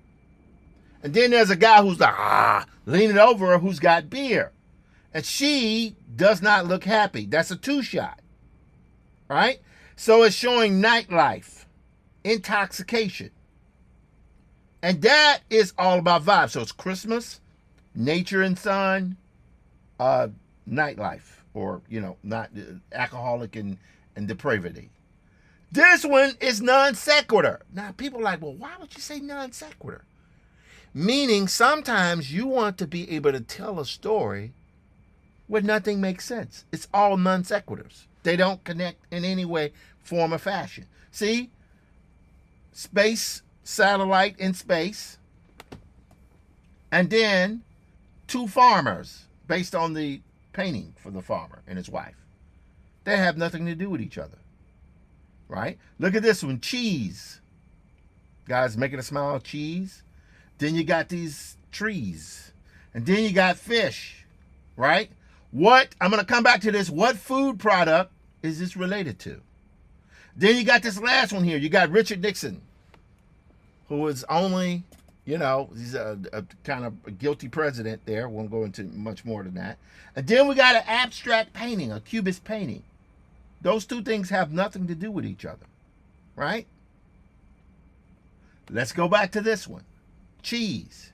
And then there's a guy who's like, leaning over her who's got beer. And she does not look happy. That's a two-shot. Right? So it's showing nightlife, intoxication. And that is all about vibe. So it's Christmas, nature and sun, nightlife, or, not alcoholic and depravity. This one is non sequitur. Now, people are like, well, why would you say non sequitur? Meaning sometimes you want to be able to tell a story where nothing makes sense. It's all non sequiturs. They don't connect in any way, form, or fashion. See? Space, satellite in space. And then two farmers based on the painting for the farmer and his wife. They have nothing to do with each other. Right? Look at this one. Cheese. Guys making a smile. Cheese. Then you got these trees. And then you got fish. Right? I'm going to come back to this. What food product is this related to? Then you got this last one here. You got Richard Nixon, who is only, he's a kind of a guilty president there. Won't go into much more than that. And then we got an abstract painting, a cubist painting. Those two things have nothing to do with each other. Right? Let's go back to this one. Cheese.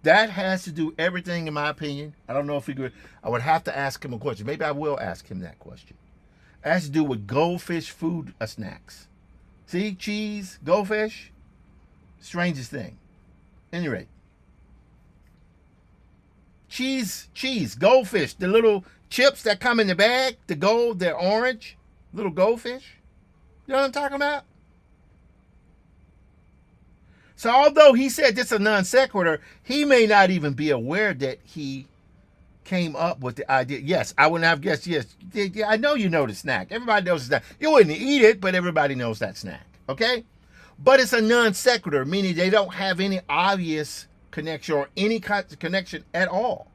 That has to do everything, in my opinion. I don't know if he could. I would have to ask him a question. Maybe I will ask him that question. It has to do with goldfish food snacks. See, cheese, goldfish, strangest thing. At any rate, cheese, goldfish, the little chips that come in the bag, the gold, they're orange, little goldfish. You know what I'm talking about? So although he said this is a non sequitur, he may not even be aware that he came up with the idea. Yes, I wouldn't have guessed. Yes, I know you know the snack. Everybody knows the snack. You wouldn't eat it, but everybody knows that snack. Okay? But it's a non sequitur, meaning they don't have any obvious connection or any connection at all.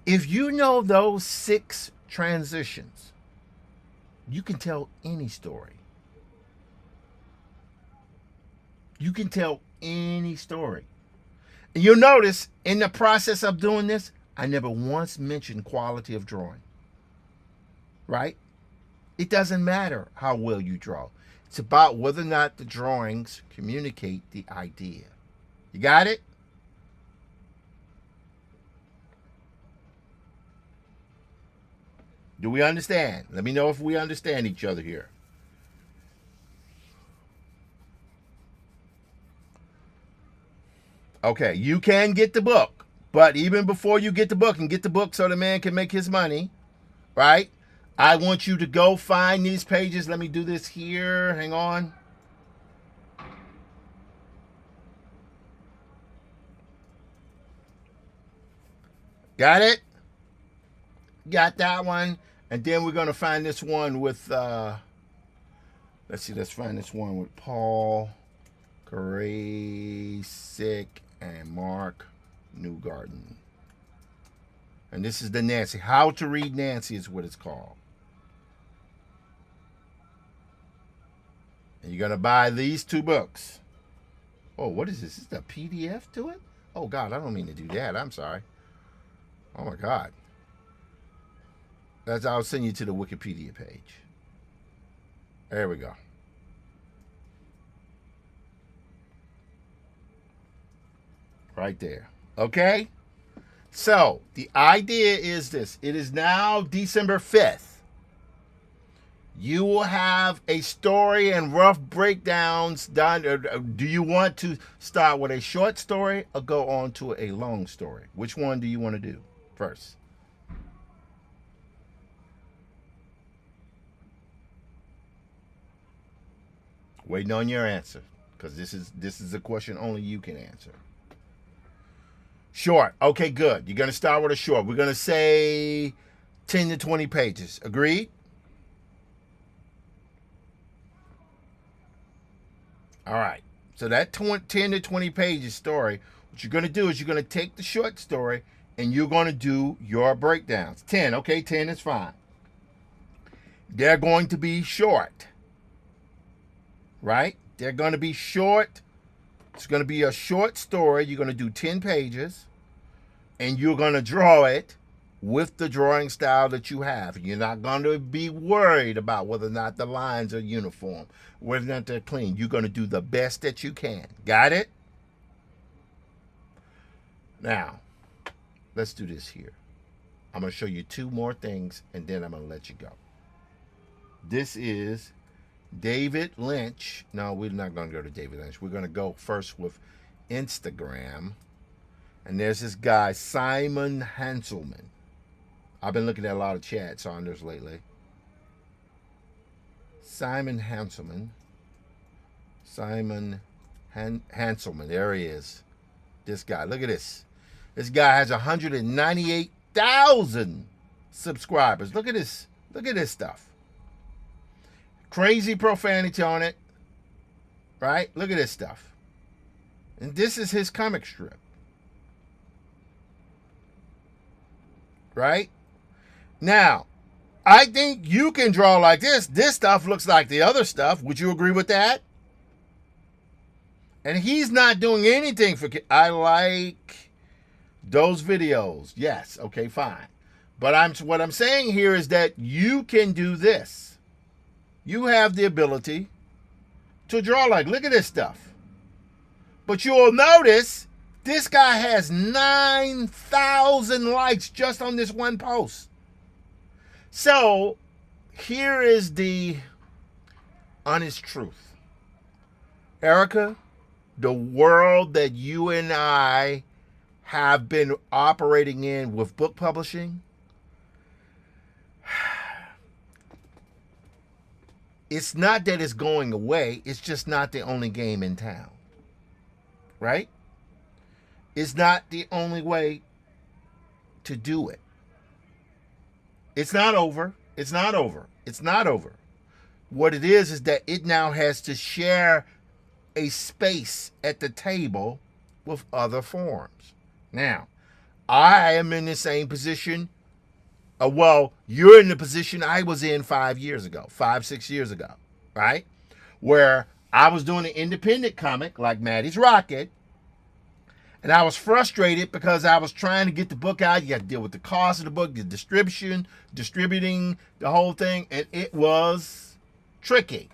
If you know those 6 transitions, you can tell any story. You can tell any story. And you'll notice in the process of doing this, I never once mentioned quality of drawing. Right? It doesn't matter how well you draw. It's about whether or not the drawings communicate the idea. You got it? Do we understand? Let me know if we understand each other here. Okay, you can get the book, but even before you get the book and get the book so the man can make his money, right? I want you to go find these pages. Let me do this here. Hang on. Got it? Got that one. And then we're going to find this one with, let's find this one with Paul Karasik and Mark Newgarden. And this is the Nancy. How to Read Nancy is what it's called. And you're going to buy these 2 books. Oh, what is this? Is this a PDF to it? Oh, God, I don't mean to do that. I'm sorry. Oh, my God. I'll send you to the Wikipedia page. There we go. Right there. Okay? So, the idea is this. It is now December 5th. You will have a story and rough breakdowns done. Do you want to start with a short story or go on to a long story? Which one do you want to do first? Waiting on your answer, because this is a question only you can answer. Short. Okay, good. You're going to start with a short. We're going to say 10 to 20 pages. Agreed? All right. So that 10 to 20 pages story, what you're going to do is you're going to take the short story and you're going to do your breakdowns. 10. Okay, 10 is fine. They're going to be short. Right? They're going to be short. It's going to be a short story. You're going to do 10 pages. And you're going to draw it with the drawing style that you have. You're not going to be worried about whether or not the lines are uniform, whether or not they're clean. You're going to do the best that you can. Got it? Now, let's do this here. I'm going to show you 2 more things, and then I'm going to let you go. This is David Lynch. No, we're not going to go to David Lynch. We're going to go first with Instagram. And there's this guy, Simon Hanselman. I've been looking at a lot of chats on this lately. Simon Hanselman. Hanselman. There he is. This guy. Look at this. This guy has 198,000 subscribers. Look at this. Look at this stuff. Crazy profanity on it. Right? Look at this stuff. And this is his comic strip. Right? Now, I think you can draw like this. This stuff looks like the other stuff. Would you agree with that? And he's not doing anything for kids. I like those videos. Yes. Okay, fine. But what I'm saying here is that you can do this. You have the ability to draw like, look at this stuff. But you'll notice this guy has 9,000 likes just on this one post. So here is the honest truth. Erica, the world that you and I have been operating in with book publishing, it's not that it's going away. It's just not the only game in town. Right? It's not the only way to do it. It's not over. It's not over. It's not over. What it is that it now has to share a space at the table with other forms. Now, I am in the same position. Well, you're in the position I was in 5 years ago, 6 years ago, right? Where I was doing an independent comic like Maddie's Rocket, and I was frustrated because I was trying to get the book out. You got to deal with the cost of the book, the distributing, the whole thing, and it was tricky,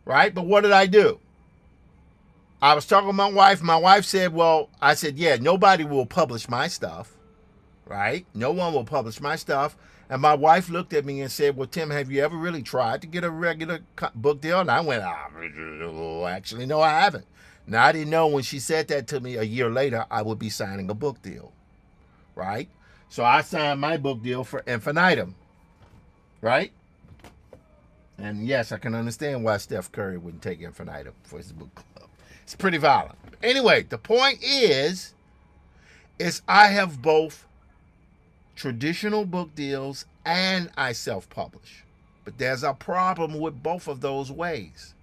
right? But what did I do? I was talking to my wife. My wife said, well, I said, yeah, nobody will publish my stuff, right? No one will publish my stuff. And my wife looked at me and said, well, Tim, have you ever really tried to get a regular book deal? And I went, actually, no, I haven't. Now, I didn't know when she said that to me a year later, I would be signing a book deal, right? So I signed my book deal for Infinitum, right? And yes, I can understand why Steph Curry wouldn't take Infinitum for his book club. It's pretty violent. Anyway, the point is I have both traditional book deals and I self-publish. But there's a problem with both of those ways.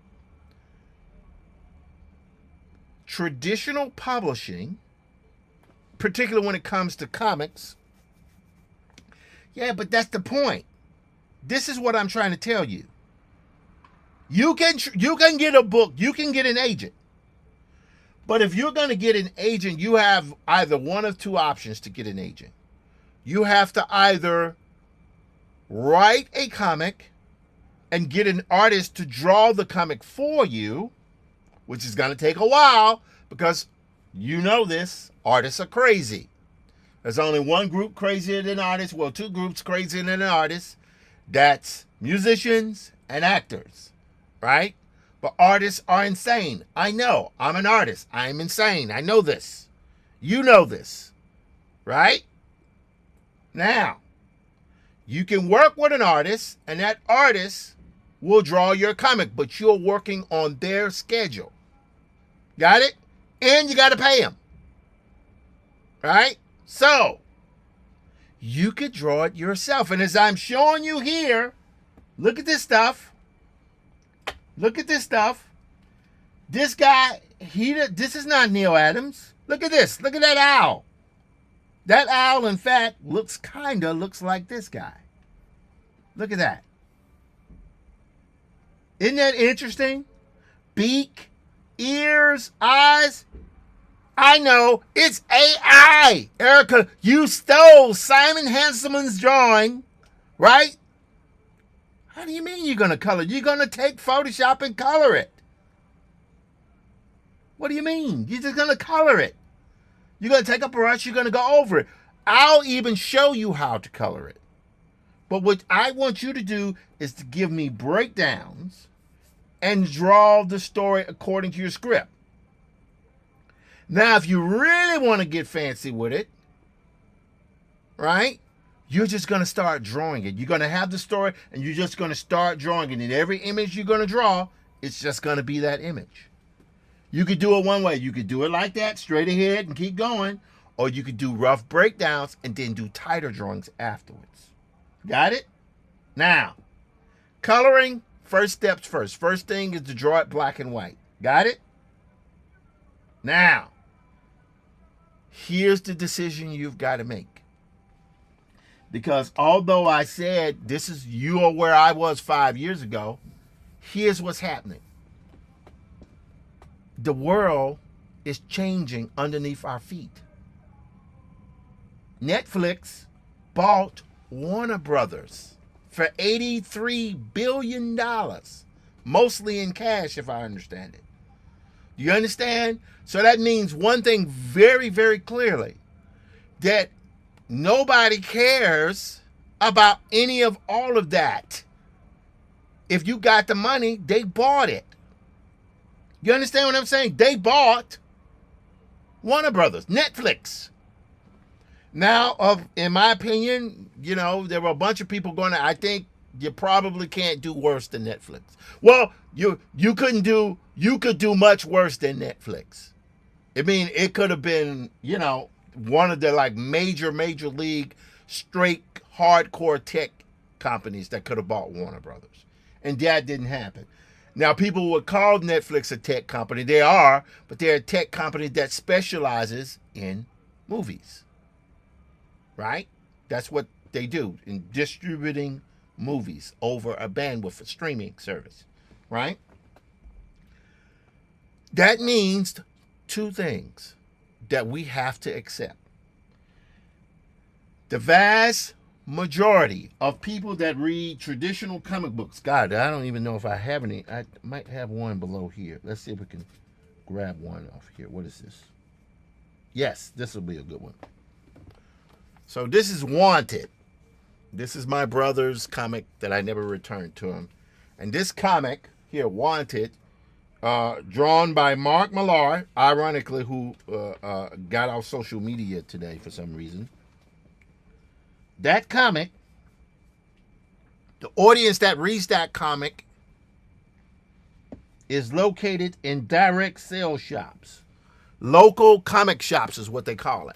Traditional publishing, particularly when it comes to comics, yeah, but that's the point. This is what I'm trying to tell you. You can get a book, you can get an agent. But if you're going to get an agent, you have either one of two options to get an agent. You have to either write a comic and get an artist to draw the comic for you, which is going to take a while because you know this, artists are crazy. There's only one group crazier than artists, well, two groups crazier than artists. That's musicians and actors, right? But artists are insane. I know. I'm an artist. I am insane. I know this. You know this, right? Now, you can work with an artist, and that artist will draw your comic, but you're working on their schedule. Got it? And you got to pay them. Right? So, you could draw it yourself. And as I'm showing you here, look at this stuff. Look at this stuff. This guy, this is not Neil Adams. Look at this. Look at that owl. That owl, in fact, looks like this guy. Look at that. Isn't that interesting? Beak, ears, eyes. I know, it's AI. Erica, you stole Simon Hanselman's drawing, right? How do you mean you're going to color? You're going to take Photoshop and color it. What do you mean? You're just going to color it. You're going to take a brush, you're going to go over it. I'll even show you how to color it. But what I want you to do is to give me breakdowns and draw the story according to your script. Now, if you really want to get fancy with it, right, you're just going to start drawing it. You're going to have the story, and you're just going to start drawing it. And every image you're going to draw, it's just going to be that image. You could do it one way. You could do it like that, straight ahead and keep going. Or you could do rough breakdowns and then do tighter drawings afterwards. Got it? Now, coloring, first steps first. First thing is to draw it black and white. Got it? Now, here's the decision you've got to make. Because although I said you are where I was 5 years ago, here's what's happening. The world is changing underneath our feet. Netflix bought Warner Brothers for $83 billion, mostly in cash, if I understand it. Do you understand? So that means one thing very, very clearly, that nobody cares about any of all of that. If you got the money, they bought it. You understand what I'm saying? They bought Warner Brothers, Netflix. Now, in my opinion, there were a bunch of people going. I think you probably can't do worse than Netflix. Well, you could do much worse than Netflix. I mean, it could have been, one of the like major league straight hardcore tech companies that could have bought Warner Brothers. And that didn't happen. Now, people would call Netflix a tech company. They are, but they're a tech company that specializes in movies. Right? That's what they do in distributing movies over a bandwidth a streaming service. Right? That means two things that we have to accept. The vast majority of people that read traditional comic books, God, I don't even know if I have any. I might have one below here. Let's see if we can grab one off here. What is this? Yes, this will be a good one. So this is Wanted. This is my brother's comic that I never returned to him. And this comic here, Wanted, drawn by Mark Millar, ironically, who got off social media today for some reason. That comic, the audience that reads that comic is located in direct sale shops. Local comic shops is what they call it.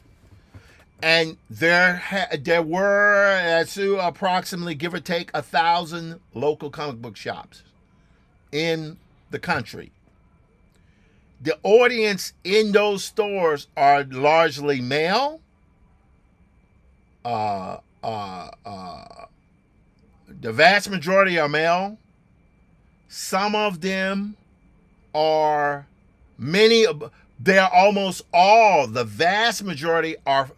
And there were approximately, give or take, 1,000 local comic book shops in the country. The audience in those stores are largely male. The vast majority are male. Some of them are they're almost all, the vast majority are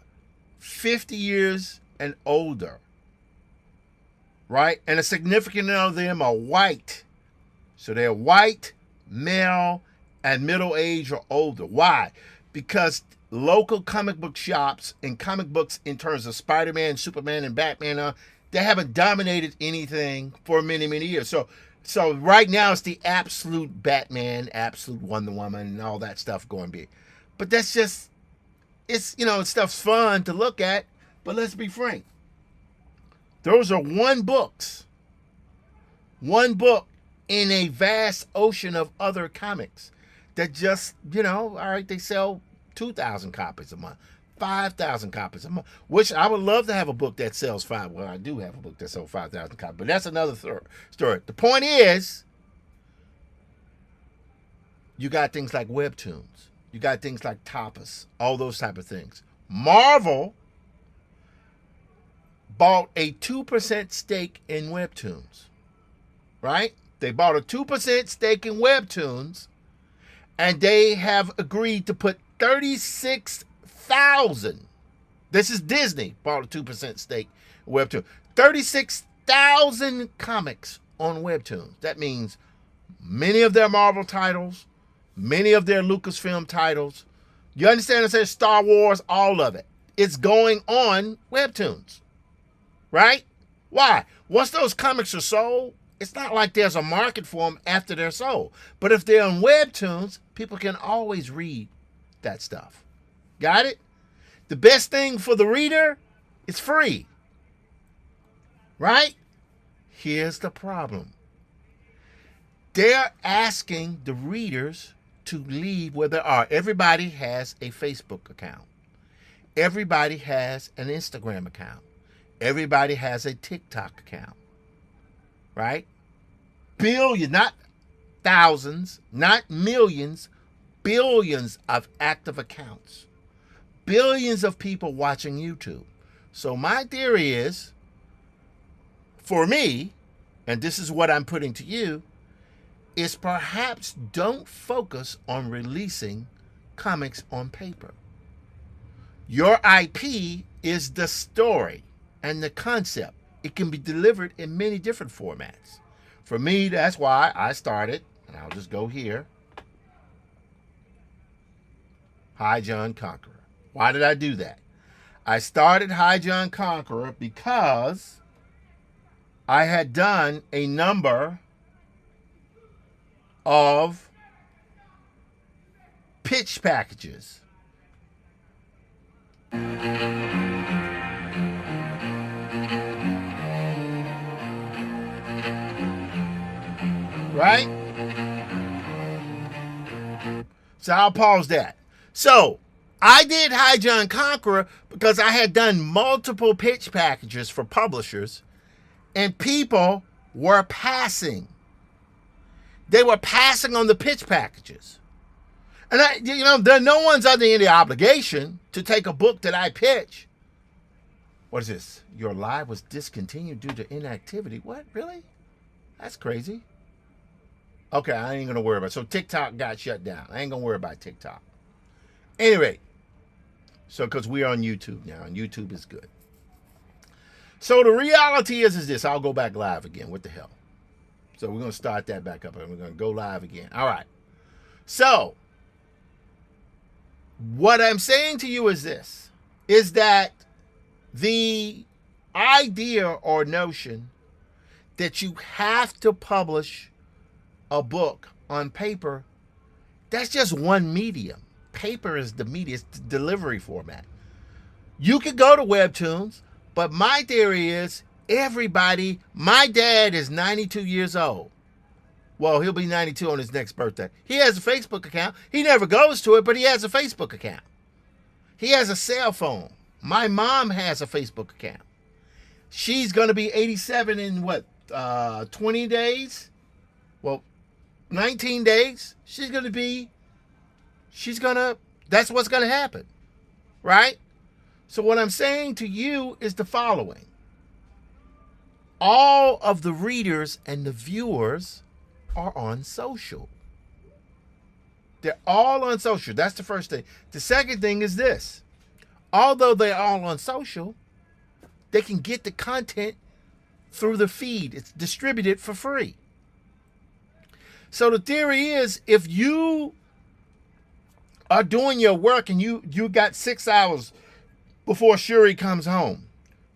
50 years and older. Right? And a significant number of them are white. So they're white, male, and middle age or older. Why? Because local comic book shops and comic books in terms of Spider-Man, Superman, and Batman, they haven't dominated anything for many, many years. So right now it's the absolute Batman, absolute Wonder Woman, and all that stuff going big. But that's just, stuff's fun to look at, but let's be frank. Those are one book in a vast ocean of other comics that just, all right, they sell 2,000 copies a month, 5,000 copies a month, which I would love to have a book that sells well, I do have a book that sells 5,000 copies, but that's another story. The point is, you got things like Webtoons, you got things like Tapas, all those type of things. Marvel bought a 2% stake in Webtoons, right? They bought a 2% stake in Webtoons, and they have agreed to put 36,000. This is Disney bought a 2% stake in Webtoons. 36,000 comics on Webtoons. That means many of their Marvel titles, many of their Lucasfilm titles. You understand? It says Star Wars, all of it. It's going on Webtoons. Right? Why? Once those comics are sold, it's not like there's a market for them after they're sold. But if they're on Webtoons, people can always read that stuff. Got it? The best thing for the reader is free. Right? Here's the problem. They're asking the readers to leave where they are. Everybody has a Facebook account. Everybody has an Instagram account. Everybody has a TikTok account. Right? Billions, not thousands, not millions, billions of active accounts. Billions of people watching YouTube. So my theory is, for me, and this is what I'm putting to you, is perhaps don't focus on releasing comics on paper. Your IP is the story and the concept. It can be delivered in many different formats. For me, that's why I started, and I'll just go here, High John Conqueror. Why did I do that? I started High John Conqueror because I had done a number of pitch packages. So I'll pause that. So I did High John Conqueror because I had done multiple pitch packages for publishers, and people were passing. They were passing on the pitch packages. And no one's under any obligation to take a book that I pitch. What is this? Your live was discontinued due to inactivity. What? Really? That's crazy. Okay, I ain't going to worry about it. So TikTok got shut down. I ain't going to worry about TikTok. Anyway, so because we're on YouTube now, and YouTube is good. So the reality is this. I'll go back live again. What the hell? So we're going to start that back up, and we're going to go live again. All right. So what I'm saying to you is this, is that the idea or notion that you have to publish a book on paper, that's just one medium. Paper is the media, it's the delivery format. You could go to Webtoons, but my theory is my dad is 92 years old. Well, he'll be 92 on his next birthday. He has a Facebook account. He never goes to it, but he has a Facebook account. He has a cell phone. My mom has a Facebook account. She's going to be 87 in 20 days? Well, 19 days. That's what's going to happen. Right? So what I'm saying to you is the following. All of the readers and the viewers are on social. They're all on social. That's the first thing. The second thing is this. Although they're all on social, they can get the content through the feed. It's distributed for free. So the theory is, if you are doing your work and you got 6 hours before Shuri comes home,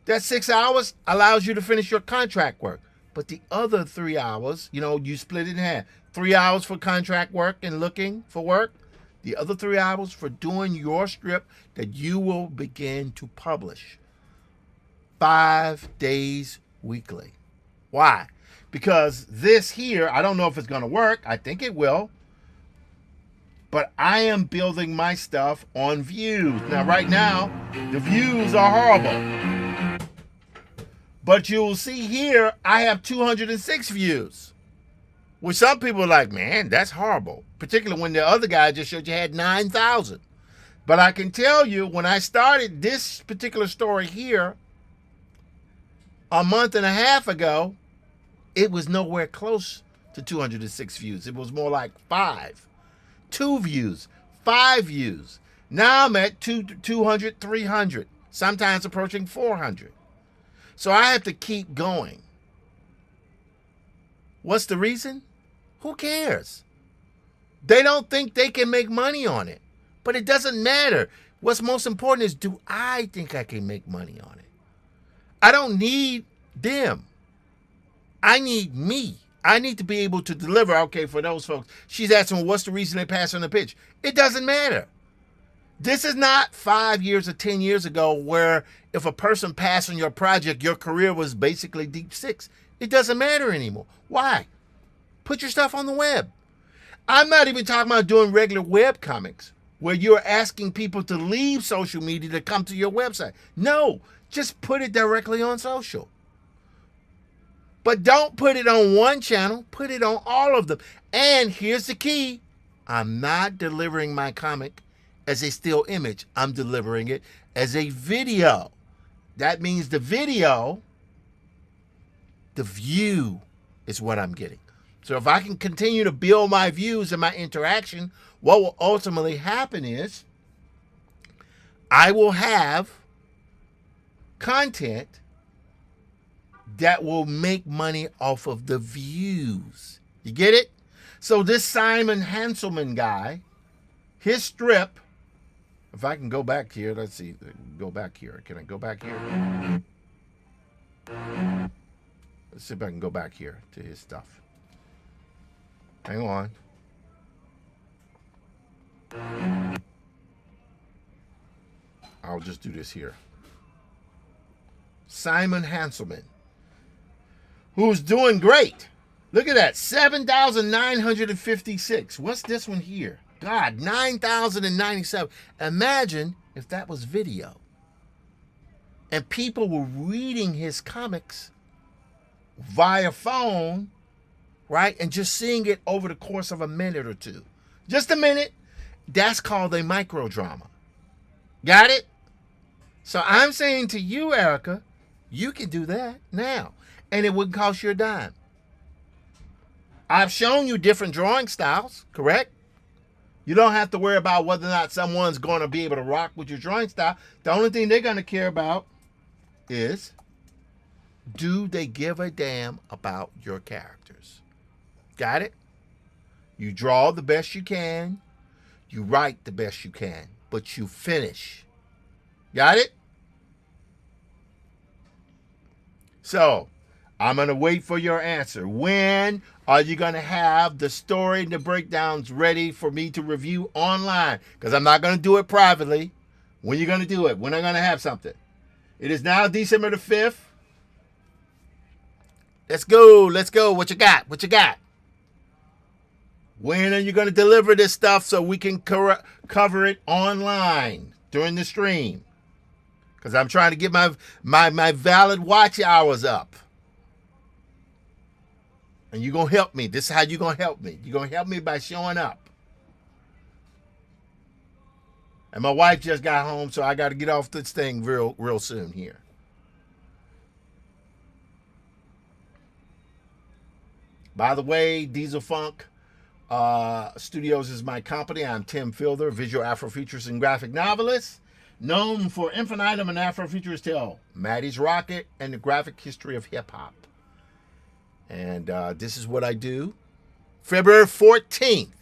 that 6 hours allows you to finish your contract work. But the other 3 hours, you split it in half. 3 hours for contract work and looking for work. The other 3 hours for doing your strip that you will begin to publish 5 days weekly. Why? Because this here, I don't know if it's going to work. I think it will. But I am building my stuff on views. Now, right now, the views are horrible. But you will see here, I have 206 views. Which some people are like, man, that's horrible. Particularly when the other guy just showed you had 9,000. But I can tell you, when I started this particular story here a month and a half ago, it was nowhere close to 206 views. It was more like 5. 2 views, 5 views. Now I'm at 200, 300, sometimes approaching 400. So I have to keep going. What's the reason? Who cares? They don't think they can make money on it. But it doesn't matter. What's most important is, do I think I can make money on it? I don't need them. I need me. I need to be able to deliver. Okay, for those folks, she's asking, what's the reason they pass on the pitch? It doesn't matter. This is not 5 years or 10 years ago where if a person passed on your project, your career was basically deep six. It doesn't matter anymore. Why? Put your stuff on the web. I'm not even talking about doing regular web comics where you're asking people to leave social media to come to your website. No, just put it directly on social. But don't put it on one channel. Put it on all of them. And here's the key. I'm not delivering my comic as a still image. I'm delivering it as a video. That means the video, the view is what I'm getting. So if I can continue to build my views and my interaction, what will ultimately happen is I will have content that will make money off of the views. You get it? So this Simon Hanselman guy, his strip, if I can go back here, let's see, go back here. Can I go back here? Let's see if I can go back here to his stuff. Hang on. I'll just do this here. Simon Hanselman, who's doing great. Look at that, 7,956. What's this one here? God, 9,097. Imagine if that was video. And people were reading his comics via phone, right? And just seeing it over the course of a minute or two. Just a minute. That's called a microdrama. Got it? So I'm saying to you, Erica, you can do that now. And it wouldn't cost you a dime. I've shown you different drawing styles, correct? You don't have to worry about whether or not someone's going to be able to rock with your drawing style. The only thing they're going to care about is, do they give a damn about your characters? Got it? You draw the best you can. You write the best you can. But you finish. Got it? So, I'm going to wait for your answer. When are you going to have the story and the breakdowns ready for me to review online? Because I'm not going to do it privately. When are you going to do it? When am I going to have something? It is now December the 5th. Let's go. Let's go. What you got? What you got? When are you going to deliver this stuff so we can cover it online during the stream? Because I'm trying to get my valid watch hours up. And you're going to help me. This is how you're going to help me. You're going to help me by showing up. And my wife just got home, so I got to get off this thing real soon here. By the way, Diesel Funk Studios is my company. I'm Tim Fielder, visual Afrofuturist and graphic novelist, known for Infinitum and Afrofuturist Tale, Maddie's Rocket, and the graphic history of hip-hop. And this is what I do. February 14th.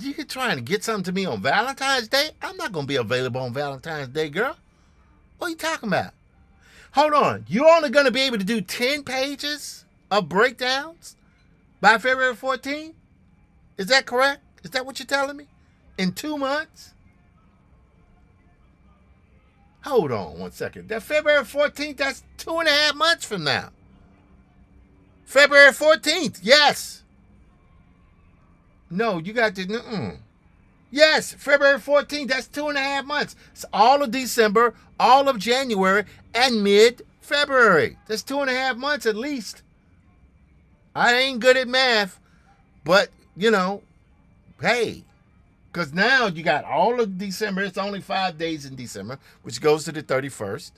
You're trying to get something to me on Valentine's Day? I'm not going to be available on Valentine's Day, girl. What are you talking about? Hold on. You're only going to be able to do 10 pages of breakdowns by February 14th? Is that correct? Is that what you're telling me? In 2 months? Hold on one second. That February 14th, that's 2.5 months from now. February 14th, yes. No, you got to, Yes, February 14th, that's 2.5 months. It's all of December, all of January, and mid-February. That's 2.5 months at least. I ain't good at math, but, hey, because now you got all of December. It's only 5 days in December, which goes to the 31st.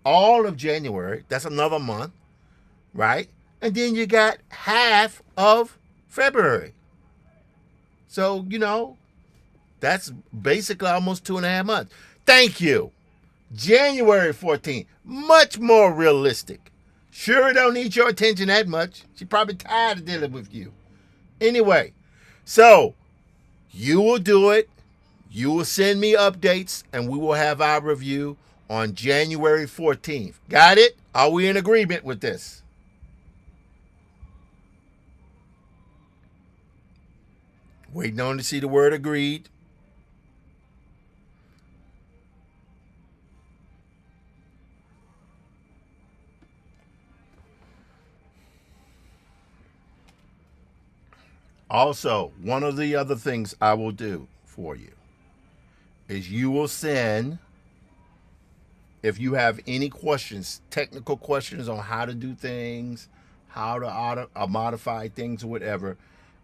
All of January, that's another month, right? And then you got half of February. So, that's basically almost 2.5 months. Thank you. January 14th, much more realistic. Sure don't need your attention that much. She's probably tired of dealing with you. Anyway, so you will do it. You will send me updates, and we will have our review on January 14th. Got it? Are we in agreement with this? Waiting on to see the word agreed. Also, one of the other things I will do for you is you will send, if you have any questions, technical questions on how to do things, how to modify things or whatever,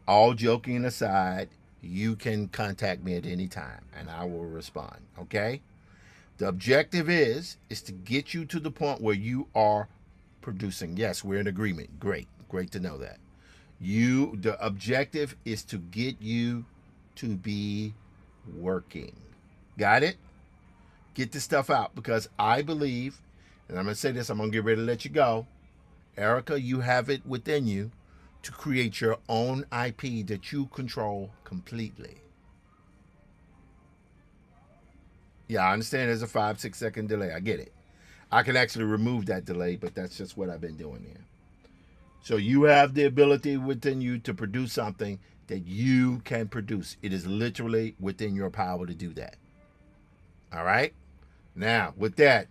all joking aside, you can contact me at any time and I will respond, okay? The objective is to get you to the point where you are producing. Yes, we're in agreement. Great to know that. The objective is to get you to be working. Got it? Get this stuff out, because I believe, and I'm going to say this, I'm going to get ready to let you go. Erica, you have it within you to create your own IP that you control completely. Yeah, I understand there's a 5-6 second delay. I get it. I can actually remove that delay, but that's just what I've been doing here. So you have the ability within you to produce something that you can produce. It is literally within your power to do that. All right? Now, with that,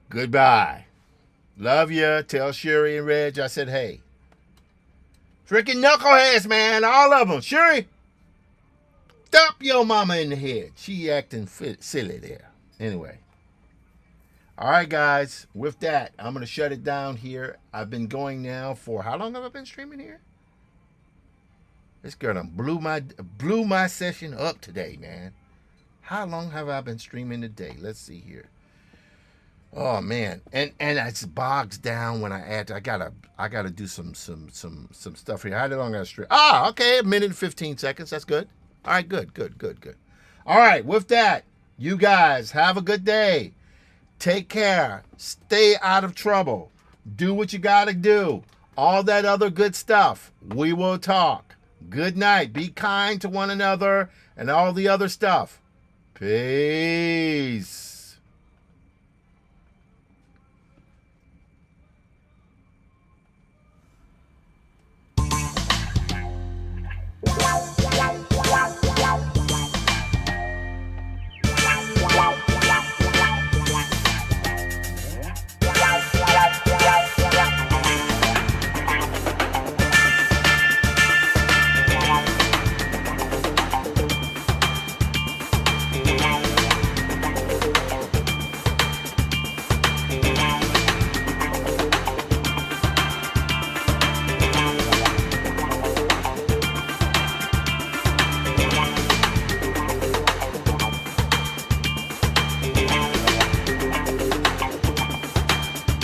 goodbye. Love ya. Tell Sherry and Reg I said hey. Freaking knuckleheads, man. All of them. Sherry. Stop your mama in the head. She acting silly there. Anyway. All right, guys. With that, I'm going to shut it down here. I've been going now for, how long have I been streaming here? This girl done blew my session up today, man. How long have I been streaming today? Let's see here. Oh man, and it's bogs down when I add. I gotta do some stuff here. How long I gotta stream? Ah, okay, a minute and 15 seconds. That's good. All right, good. All right, with that, you guys have a good day. Take care. Stay out of trouble. Do what you gotta do. All that other good stuff. We will talk. Good night. Be kind to one another and all the other stuff. Peace.